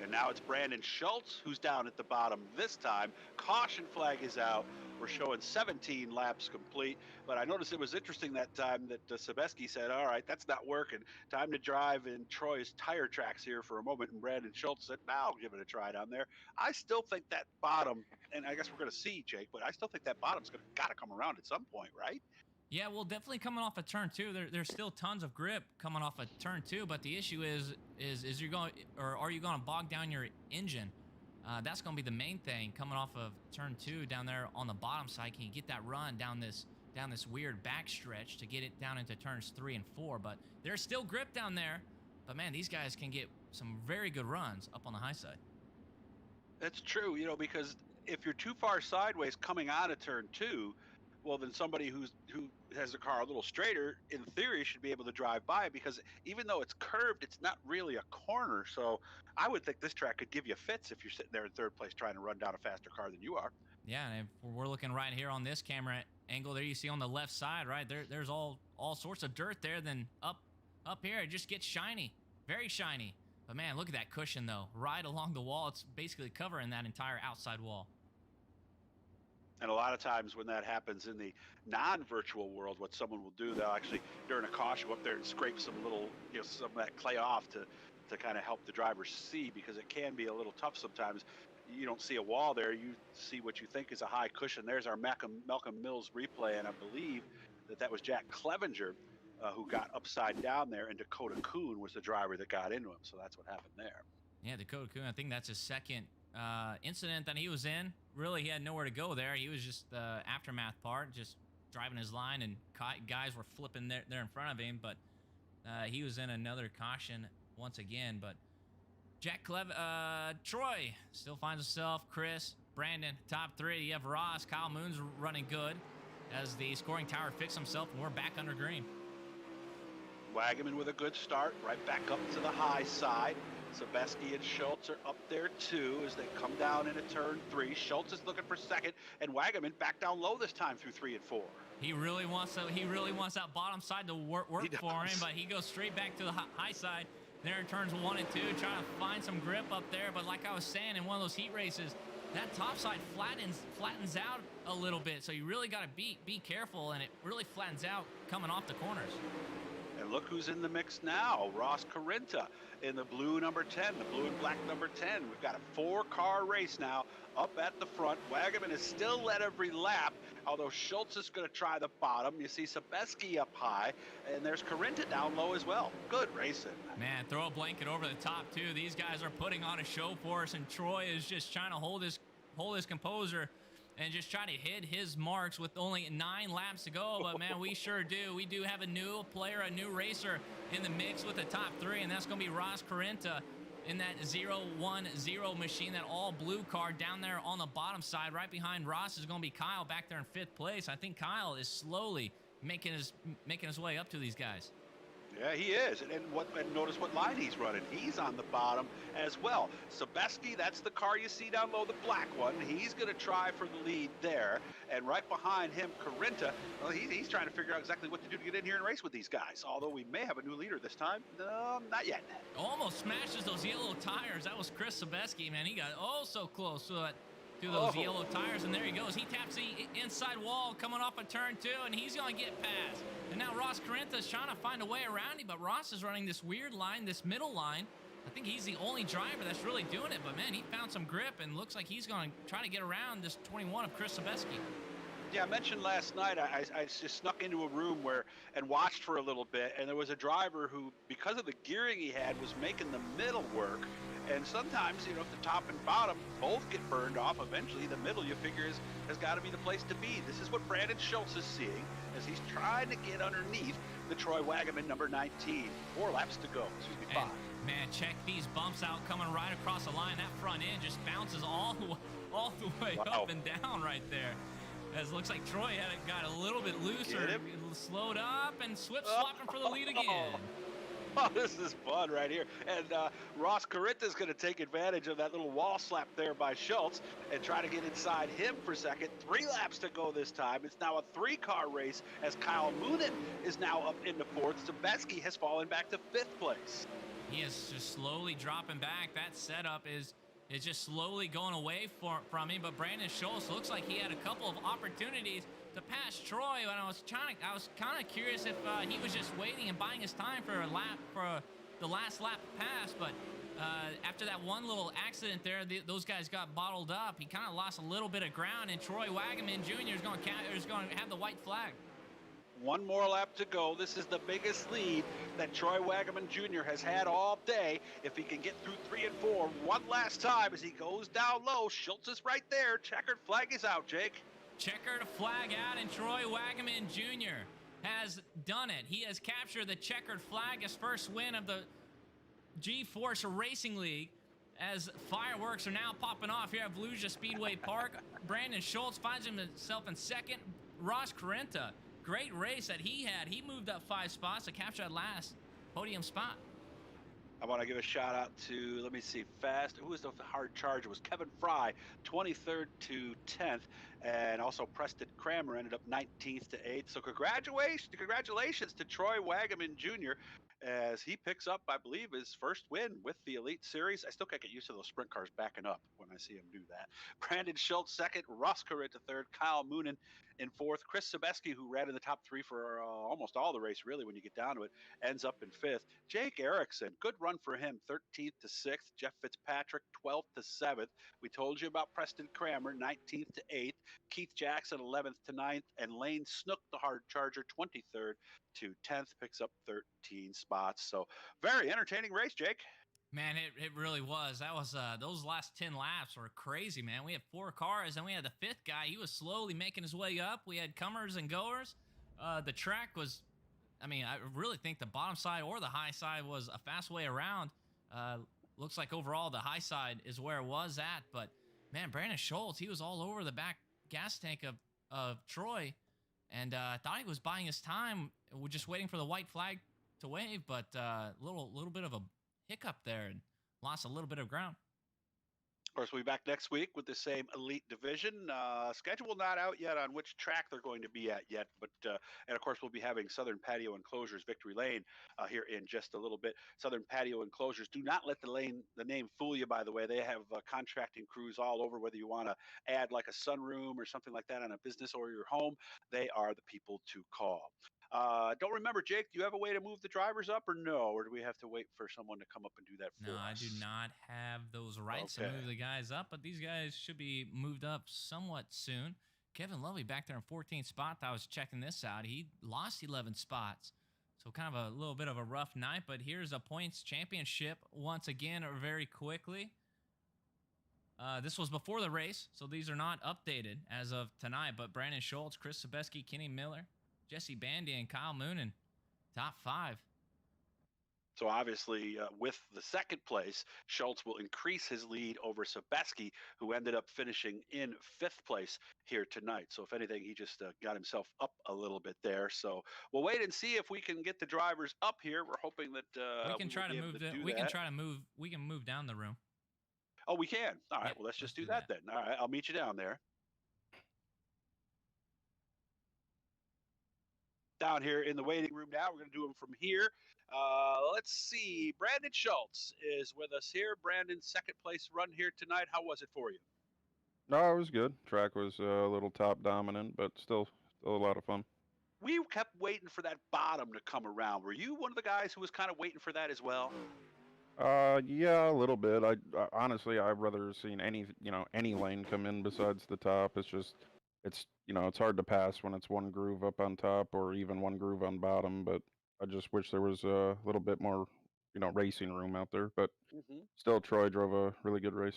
And now it's Brandon Schultz who's down at the bottom this time. Caution flag is out. We're showing 17 laps complete. But I noticed it was interesting that time that Sabeski said, all right, that's not working. Time to drive in Troy's tire tracks here for a moment. And Brandon Schultz said, now I'll give it a try down there. I still think that bottom, and I guess we're going to see, Jake, but I still think that bottom's got to come around at some point, right? Yeah, well, definitely coming off a turn 2. There's still tons of grip coming off a turn 2, but the issue is you're going, or are you going to bog down your engine? That's going to be the main thing coming off of turn 2 down there on the bottom side. Can you get that run down this weird back stretch to get it down into turns 3 and 4? But there's still grip down there. But man, these guys can get some very good runs up on the high side. That's true, because if you're too far sideways coming out of turn 2, well, then somebody who has the car a little straighter, in theory, should be able to drive by, because even though it's curved, it's not really a corner. So I would think this track could give you fits if you're sitting there in third place trying to run down a faster car than you are. Yeah, and if we're looking right here on this camera angle there, you see on the left side, right, there's all sorts of dirt there. Then up here, it just gets shiny, very shiny. But man, look at that cushion, though, right along the wall. It's basically covering that entire outside wall. And a lot of times when that happens in the non-virtual world, what someone will do, they'll actually, during a caution, go up there and scrape some little, some of that clay off to kind of help the driver see, because it can be a little tough sometimes. You don't see a wall there. You see what you think is a high cushion. There's our Malcolm Mills replay, and I believe that was Jack Clevenger who got upside down there, and Dakota Kuhn was the driver that got into him. So that's what happened there. Yeah, Dakota Kuhn, I think that's his second incident that he was in. Really, he had nowhere to go there. He was just the aftermath part, just driving his line, and guys were flipping there in front of him. But he was in another caution once again. But Troy still finds himself. Chris, Brandon, top 3. You have Ross, Kyle Moon's running good as the scoring tower fixed himself, and we're back under green. Wagaman with a good start, right back up to the high side. Sabeski and Schultz are up there too as they come down into turn 3. Schultz is looking for second, and Wagaman back down low this time through 3 and 4. He really wants that bottom side to work for him, but he goes straight back to the high side. There in turns 1 and 2, trying to find some grip up there. But like I was saying, in one of those heat races, that top side flattens out a little bit. So you really got to be careful, and it really flattens out coming off the corners. And look who's in the mix now. Ross Carinta in the blue number 10, the blue and black number 10. We've got a 4-car race now up at the front. Wagaman is still led every lap, although Schultz is going to try the bottom. You see Sabeski up high, and there's Carinta down low as well. Good racing. Man, throw a blanket over the top, too. These guys are putting on a show for us, and Troy is just trying to hold his composure and just try to hit his marks with only 9 laps to go. But, man, we sure do. We do have a new player, a new racer in the mix with the top 3, and that's going to be Ross Carinta. in that 0-1-0 machine, that all blue car down there on the bottom side. Right behind Ross is going to be Kyle back there in 5th place. I think Kyle is slowly making his way up to these guys. Yeah, he is. And notice what line he's running. He's on the bottom as well. Sebeski, that's the car you see down low, the black one. He's going to try for the lead there. And right behind him, Corinta, well, he's trying to figure out exactly what to do to get in here and race with these guys. Although we may have a new leader this time. Not yet. Almost smashes those yellow tires. That was Chris Sebeski, man. He got so close to those yellow tires, and there he goes. He taps the inside wall coming off a turn 2, and he's going to get past. And now Ross Corinta's trying to find a way around him, but Ross is running this weird line, this middle line. I think he's the only driver that's really doing it, but man, he found some grip and looks like he's going to try to get around this 21 of Chris Sebeski. Yeah, I mentioned last night, I just snuck into a room and watched for a little bit, and there was a driver who, because of the gearing he had, was making the middle work. And sometimes, if the top and bottom both get burned off, eventually the middle, you figure, has got to be the place to be. This is what Brandon Schultz is seeing as he's trying to get underneath the Troy Wagaman number 19. 4 laps to go. Excuse me, 5. Man, check these bumps out coming right across the line. That front end just bounces all the way up and down right there. As it looks like Troy got a little bit looser, slowed up, and swapping for the lead again. Oh, this is fun right here. And Ross Corinta is going to take advantage of that little wall slap there by Schultz and try to get inside him for second. 3 laps to go this time. It's now a 3-car race as Kyle Moonen is now up into 4th. Sebeski has fallen back to 5th place. He is just slowly dropping back. That setup is just slowly going away from him. But Brandon Schultz looks like he had a couple of opportunities to pass Troy, and I was kind of curious if he was just waiting and buying his time for the last lap pass. But after that one little accident there, those guys got bottled up. He kind of lost a little bit of ground, and Troy Wagaman Jr. is going to have the white flag. 1 more lap to go. This is the biggest lead that Troy Wagaman Jr. has had all day. If he can get through 3 and 4 one last time as he goes down low, Schultz is right there. Checkered flag is out, Jake. Checkered flag out, and Troy Wagaman Jr. has done it. He has captured the checkered flag, his first win of the GeForce Racing League, as fireworks are now popping off here at Volusia Speedway Park. Brandon Schultz finds himself in second. Ross Corinta, great race that he had. He moved up 5 spots to capture that last podium spot. I want to give a shout out to, let me see, who was the hard charge? It was Kevin Fry, 23rd to 10th, and also Preston Kramer ended up 19th to 8th. So congratulations to Troy Wagaman Jr. as he picks up, I believe, his first win with the Elite Series. I still can't get used to those sprint cars backing up when I see him do that. Brandon Schultz second, Ross Corinta third, Kyle Moonen in 4th. Chris Sebeski, who ran in the top 3 for almost all the race, really, when you get down to it, ends up in 5th. Jake Erickson, good run for him, 13th to 6th. Jeff Fitzpatrick, 12th to 7th. We told you about Preston Kramer, 19th to 8th. Keith Jackson, 11th to 9th. And Lane Snook, the hard charger, 23rd to 10th, picks up 13 spots. So very entertaining race, Jake. Man, it really was. That was those last 10 laps were crazy, man. We had 4 cars, and we had the 5th guy. He was slowly making his way up. We had comers and goers. The track was, I really think the bottom side or the high side was a fast way around. Looks like overall the high side is where it was at. But, man, Brandon Schultz, he was all over the back gas tank of Troy. And I thought he was buying his time. We're just waiting for the white flag to wave. But little bit of a hiccup there and lost a little bit of ground. Of course, we'll be back next week with the same Elite Division. Schedule not out yet on which track they're going to be at yet, but and of course we'll be having Southern Patio Enclosures Victory Lane here in just a little bit. Southern Patio Enclosures, do not let the name fool you, by the way. They have contracting crews all over, whether you want to add like a sunroom or something like that on a business or your home. They are the people to call. Don't remember, Jake, do you have a way to move the drivers up or no? Or do we have to wait for someone to come up and do that for us? No, I do not have those rights to move the guys up, but these guys should be moved up somewhat soon. Kevin Lovey back there in 14th spot. I was checking this out. He lost 11 spots. So kind of a little bit of a rough night, but here's a points championship once again very quickly. This was before the race, so these are not updated as of tonight, but Brandon Schultz, Chris Sebeski, Kenny Miller, Jesse Bandy, and Kyle Moonen, top 5. So obviously, with the second place, Schultz will increase his lead over Sabeski, who ended up finishing in fifth place here tonight. So if anything, he just got himself up a little bit there. So we'll wait and see if we can get the drivers up here. We're hoping that We can we will try to be able move to the. do We can that. try to move. We can move down the room. Oh, we can. All right. Yep. Well, let's Let's just do do that that. then. All right. I'll meet you down there. Down here in the waiting room now. We're going to do them from here. Let's see. Brandon Schultz is with us here. Brandon, second place run here tonight. How was it for you? No, it was good. Track was a little top dominant, but still a lot of fun. We kept waiting for that bottom to come around. Were you one of the guys who was kind of waiting for that as well? Yeah, a little bit. Honestly, I'd rather seen any lane come in besides the top. It's hard to pass when it's one groove up on top or even one groove on bottom. But I just wish there was a little bit more, racing room out there. But Mm-hmm. still, Troy drove a really good race.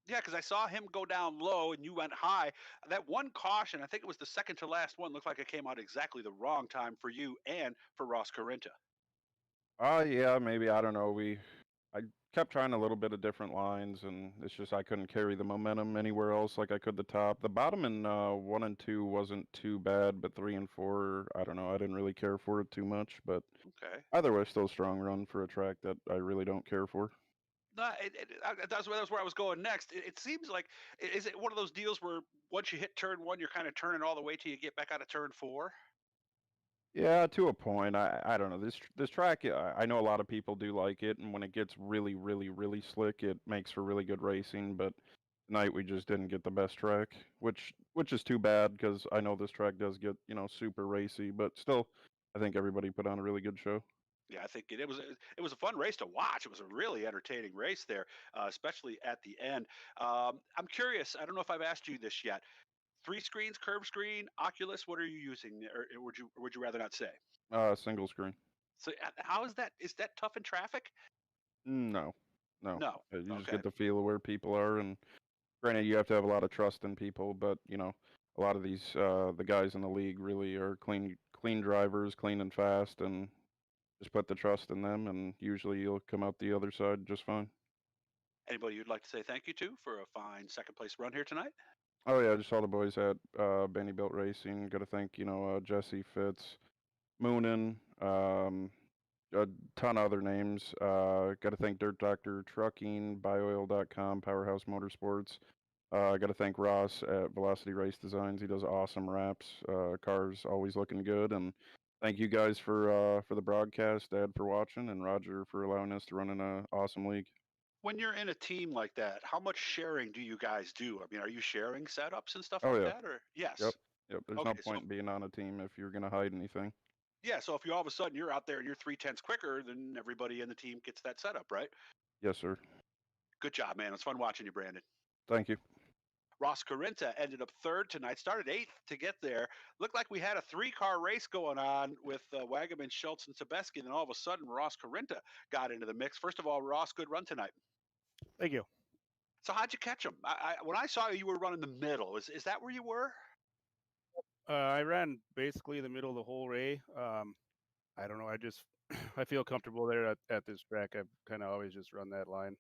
Yeah, because I saw him go down low and you went high. That one caution, I think it was the second to last one, looked like it came out exactly the wrong time for you and for Ross Corinta. Yeah, maybe I don't know. I kept trying a little bit of different lines, and it's just I couldn't carry the momentum anywhere else like I could the top. The bottom in 1 and 2 wasn't too bad, but 3 and 4, I don't know. I didn't really care for it too much, but Okay. either way, still a strong run for a track that I really don't care for. No, that's where I was going next. It seems like, is it one of those deals where once you hit turn one, you're kind of turning all the way till you get back out of turn four? Yeah, to a point. I don't know. This track, I know a lot of people do like it, and when it gets really, really, really slick, it makes for really good racing. But tonight we just didn't get the best track, which is too bad because I know this track does get super racy. But still, I think everybody put on a really good show. Yeah, I think it was a fun race to watch. It was a really entertaining race there, especially at the end. I'm curious. I don't know if I've asked you this yet. Three screens, curve screen, Oculus. What are you using, or would you rather not say? Single screen. So how is that? Is that tough in traffic? No, no. No. You just Okay. get the feel of where people are, and granted, you have to have a lot of trust in people, but a lot of the guys in the league really are clean drivers, clean and fast, and just put the trust in them, and usually you'll come out the other side just fine. Anybody you'd like to say thank you to for a fine second place run here tonight? Oh yeah, I just saw the boys at Benny Built Racing. Got to thank Jesse Fitz, Moonin, a ton of other names. Got to thank Dirt Doctor Trucking, BuyOil.com, Powerhouse Motorsports. I got to thank Ross at Velocity Race Designs. He does awesome wraps. Cars always looking good. And thank you guys for the broadcast, Dad for watching, and Roger for allowing us to run in an awesome league. When you're in a team like that, how much sharing do you guys do? I mean, are you sharing setups and stuff Oh like yeah, that, or yep, yes? yep. There's no Okay, so point in being on a team if you're gonna hide anything. yeah, so if you all of a sudden you're out there and you're 3/10 quicker, then everybody in the team gets that setup, right? Yes, sir. Good job, man. It's fun watching you, Brandon. Thank you. Ross Corinta ended up third tonight, started eighth to get there. Looked like we had a three-car race going on with Wagaman, Schultz, and Sabeski. Then all of a sudden, Ross Corinta got into the mix. First of all, Ross, good run tonight. Thank you. So how'd you catch him? When I saw you, you were running the middle. Is that where you were? I ran basically the middle of the whole ray. I don't know. I just I feel comfortable there at this track. I've kind of always just run that line.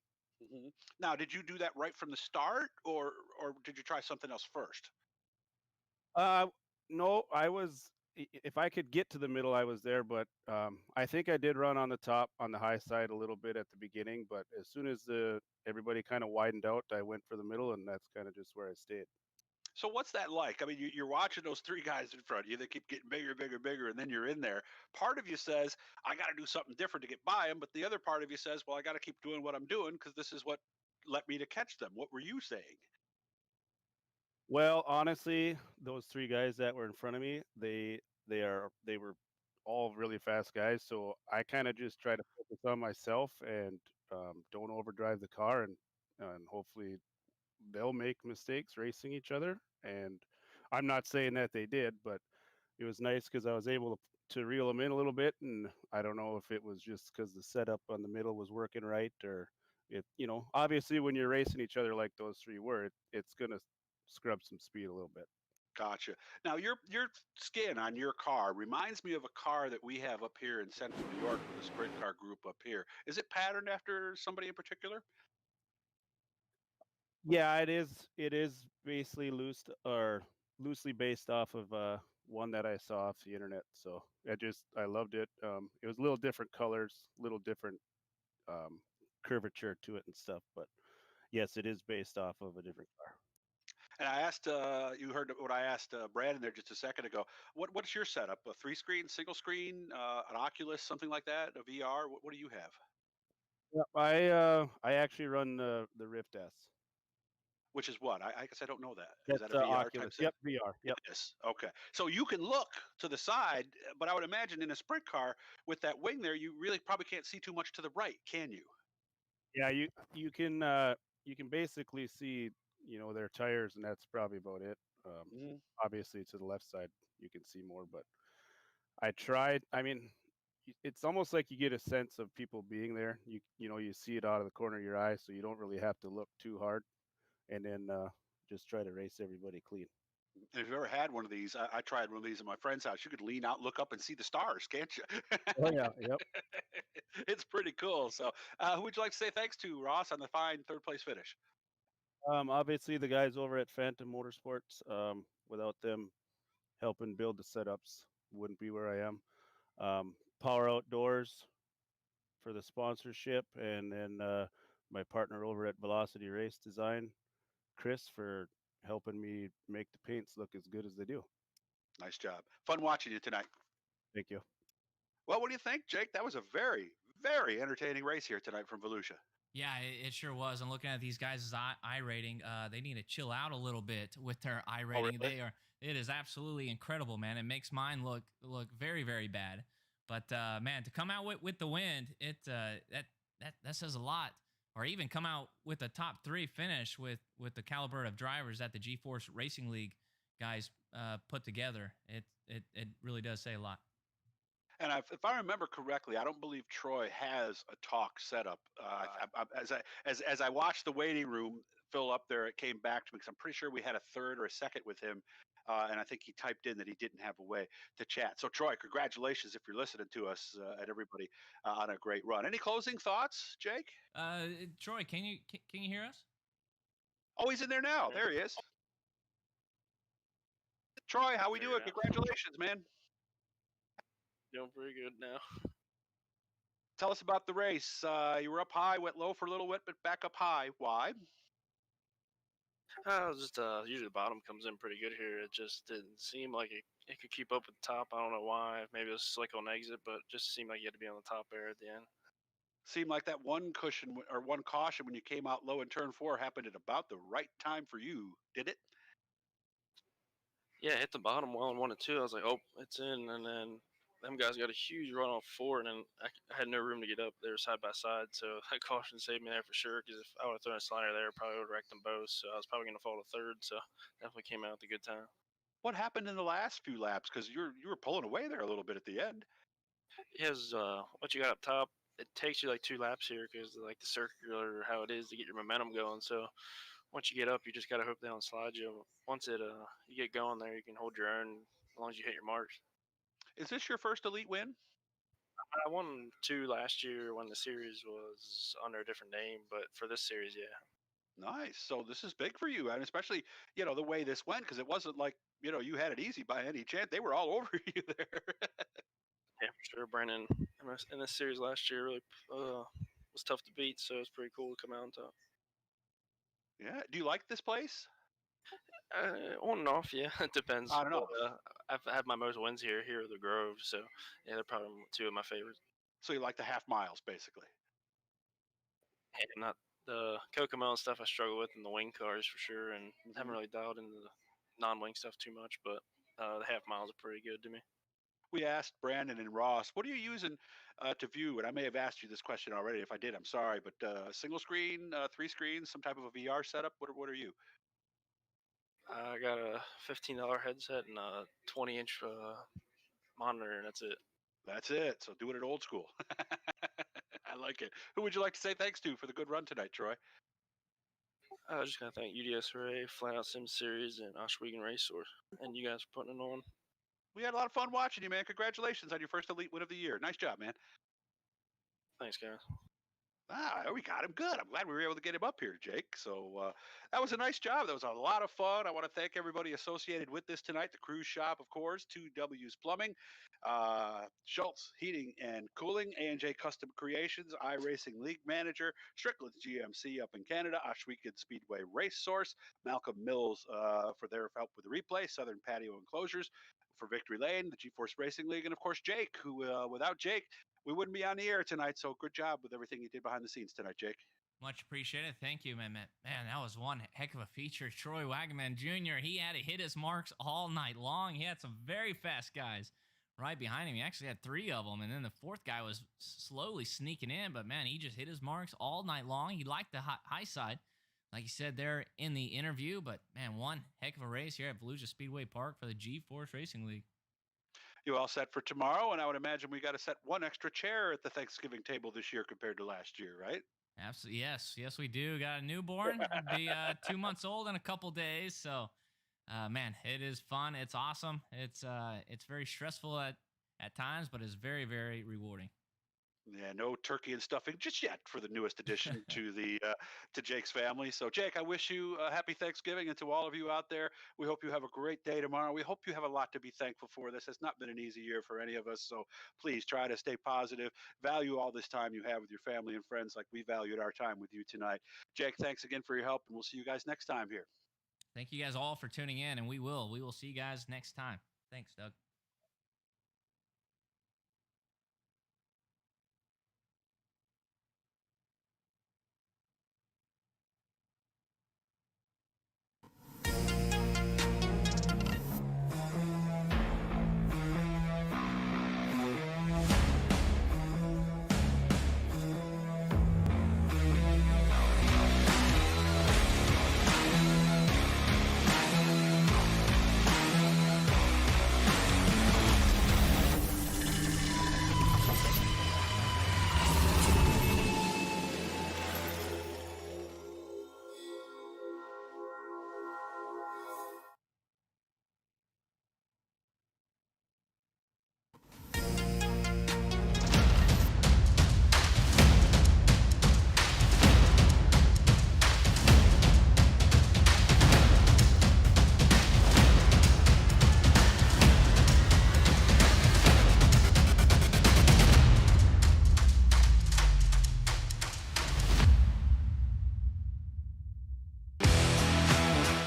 Hmm. Now, did you do that right from the start, or did you try something else first? Uh, no, if I could get to the middle, I was there, but I think I did run on the top on the high side a little bit at the beginning. But as soon as everybody kind of widened out, I went for the middle, and that's kind of just where I stayed. So what's that like? I mean, you're watching those three guys in front of you. They keep getting bigger, bigger, bigger, and then you're in there. Part of you says, "I got to do something different to get by them," but the other part of you says, "Well, I got to keep doing what I'm doing because this is what let me to catch them." What were you saying? Well, honestly, those three guys that were in front of me, they were all really fast guys. So I kind of just try to focus on myself and don't overdrive the car, and hopefully they'll make mistakes racing each other. And I'm not saying that they did, but it was nice because I was able to reel them in a little bit. And I don't know if it was just because the setup on the middle was working right, or obviously when you're racing each other like those three were, it's gonna scrub some speed a little bit. Gotcha. Now your skin on your car reminds me of a car that we have up here in Central New York with a sprint car group up here. Is it patterned after somebody in particular? Yeah, it is. It is basically loosely based off of one that I saw off the internet. So I loved it. It was a little different colors, little different um, curvature to it and stuff. But yes, it is based off of a different car. And I asked, you heard what I asked Brandon there just a second ago. What's your setup? A three screen, single screen, an Oculus, something like that, a VR? What do you have? Yeah, I actually run the Rift S. Which is what? I guess I don't know that. Is That's that a VR type Oculus. set? Yep, VR. It Yep. is. Okay. So you can look to the side, but I would imagine in a sprint car with that wing there, you really probably can't see too much to the right, can you? Yeah, you can basically see their tires, and that's probably about it. Mhm. Obviously, to the left side, you can see more, but I tried. I mean, it's almost like you get a sense of people being there. You see it out of the corner of your eye, so you don't really have to look too hard, and then just try to race everybody clean. If you've ever had one of these, I tried one of these at my friend's house. You could lean out, look up, and see the stars, can't you? Oh yeah, yep. It's pretty cool. So, who would you like to say thanks to, Ross, on the fine third place finish? Obviously, the guys over at Phantom Motorsports. Without them helping build the setups, wouldn't be where I am. Power Outdoors for the sponsorship, and then my partner over at Velocity Race Design, Chris, for helping me make the paints look as good as they do. Nice job. Fun watching you tonight. Thank you. Well, what do you think, Jake? That was a very, very entertaining race here tonight from Volusia. Yeah, it sure was. And looking at these guys' I rating, they need to chill out a little bit with their I Oh, rating. really? It is absolutely incredible, man. It makes mine look very very bad. But man, to come out with the wind, that says a lot. Or even come out with a top three finish with the caliber of drivers that the GeForce Racing League guys put together. It really does say a lot. And if I remember correctly, I don't believe Troy has a talk set up. As I watched the waiting room fill up there, it came back to me because I'm pretty sure we had a third or a second with him, and I think he typed in that he didn't have a way to chat. So Troy, congratulations if you're listening to us, and everybody on a great run. Any closing thoughts, Jake? Troy, can you hear us? Oh, he's in there now. There he is. Troy, how we doing? Figured out. Congratulations, man. Doing pretty good now. Tell us about the race. You were up high, went low for a little bit, but back up high. Why? I was just usually the bottom comes in pretty good here. It just didn't seem like it could keep up with the top. I don't know why. Maybe it was slick on exit, but it just seemed like you had to be on the top there at the end. Seemed like that one cushion or one caution when you came out low in turn 4 happened at about the right time for you. Did it? Yeah, hit the bottom well in 1 and 2. I was like, oh, it's in, and then them guys got a huge run off 4, and then I had no room to get up there side by side. So that caution saved me there for sure. Because if I would have thrown a slider there, I probably would have wrecked them both. So I was probably going to fall to third. So definitely came out with a good time. What happened in the last few laps? Because you were pulling away there a little bit at the end. Is what you got up top. It takes you like 2 laps here because like the circular how it is to get your momentum going. So once you get up, you just gotta hope they don't slide you. Once you get going there, you can hold your own as long as you hit your marks. Is this your first elite win? I won 2 last year when the series was under a different name, but for this series, yeah. Nice. So this is big for you, and especially the way this went, because it wasn't like you had it easy by any chance. They were all over you there. Yeah, for sure. Brandon in this series last year really was tough to beat, so it's pretty cool to come out on top. Yeah. Do you like this place? On and off, yeah, it depends. I don't know. I've had my most wins here at the Grove, so yeah, they're probably 2 of my favorites. So you like the half miles, basically. And not the Kokomo and stuff I struggle with in the wing cars for sure, and haven't really dialed into the non-wing stuff too much, but the half miles are pretty good to me. We asked Brandon and Ross, what are you using to view? And I may have asked you this question already. If I did, I'm sorry. But single screen, 3 screens, some type of a VR setup. What are you? I got a $15 headset and a 20-inch monitor, and that's it. That's it. So doing it old school. I like it. Who would you like to say thanks to for the good run tonight, Troy? I just gotta thank UDSRA, Flat Out Sim Series, and Oshwegan Race Source, and you guys for putting it on. We had a lot of fun watching you, man. Congratulations on your first elite win of the year. Nice job, man. Thanks, guys. We got him good. I'm glad we were able to get him up here, Jake. So that was a nice job. That was a lot of fun. I want to thank everybody associated with this tonight. The Cruise Shop, of course, 2W's Plumbing, Schultz Heating and Cooling, A&J Custom Creations, iRacing League Manager, Strickland's GMC up in Canada, Oshwegan Speedway Race Source, Malcolm Mills for their help with the replay, Southern Patio Enclosures for Victory Lane, the GeForce Racing League, and of course Jake, who without Jake, we wouldn't be on the air tonight. So good job with everything you did behind the scenes tonight, Jake. Much appreciated. Thank you, man. Man, that was one heck of a feature. Troy Wagaman Jr., he had to hit his marks all night long. He had some very fast guys right behind him. He actually had 3 of them, and then the 4th guy was slowly sneaking in, but man, he just hit his marks all night long. He liked the high side, like you said there in the interview, but man, one heck of a race here at Volusia Speedway Park for the GeForce Racing League. You all set for tomorrow? And I would imagine we got to set one extra chair at the Thanksgiving table this year compared to last year, right? Absolutely. Yes, we do. Got a newborn, be 2 months old in a couple days. So, man, it is fun. It's awesome. It's very stressful at times, but it's very, very rewarding. Yeah, no turkey and stuffing just yet for the newest addition to the to Jake's family. So, Jake, I wish you a happy Thanksgiving, and to all of you out there, we hope you have a great day tomorrow. We hope you have a lot to be thankful for. This has not been an easy year for any of us, so please try to stay positive. Value all this time you have with your family and friends like we valued our time with you tonight. Jake, thanks again for your help, and we'll see you guys next time here. Thank you guys all for tuning in, and we will see you guys next time. Thanks, Doug.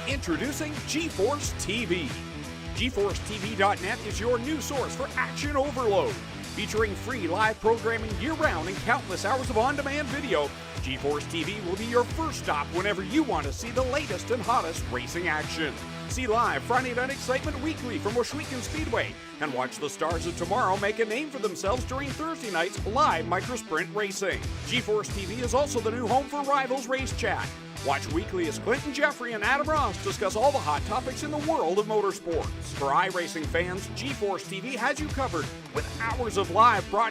Introducing GForceTV. GForceTV.net is your new source for action overload. Featuring free live programming year-round and countless hours of on-demand video, GForceTV will be your first stop whenever you want to see the latest and hottest racing action. See live Friday Night Excitement weekly from Oshwegan Speedway, and watch the stars of tomorrow make a name for themselves during Thursday night's live microsprint racing. GForceTV is also the new home for Rivals Race Chat. Watch weekly as Clinton Jeffrey and Adam Ross discuss all the hot topics in the world of motorsports. For iRacing fans, GForceTV has you covered with hours of live broadcast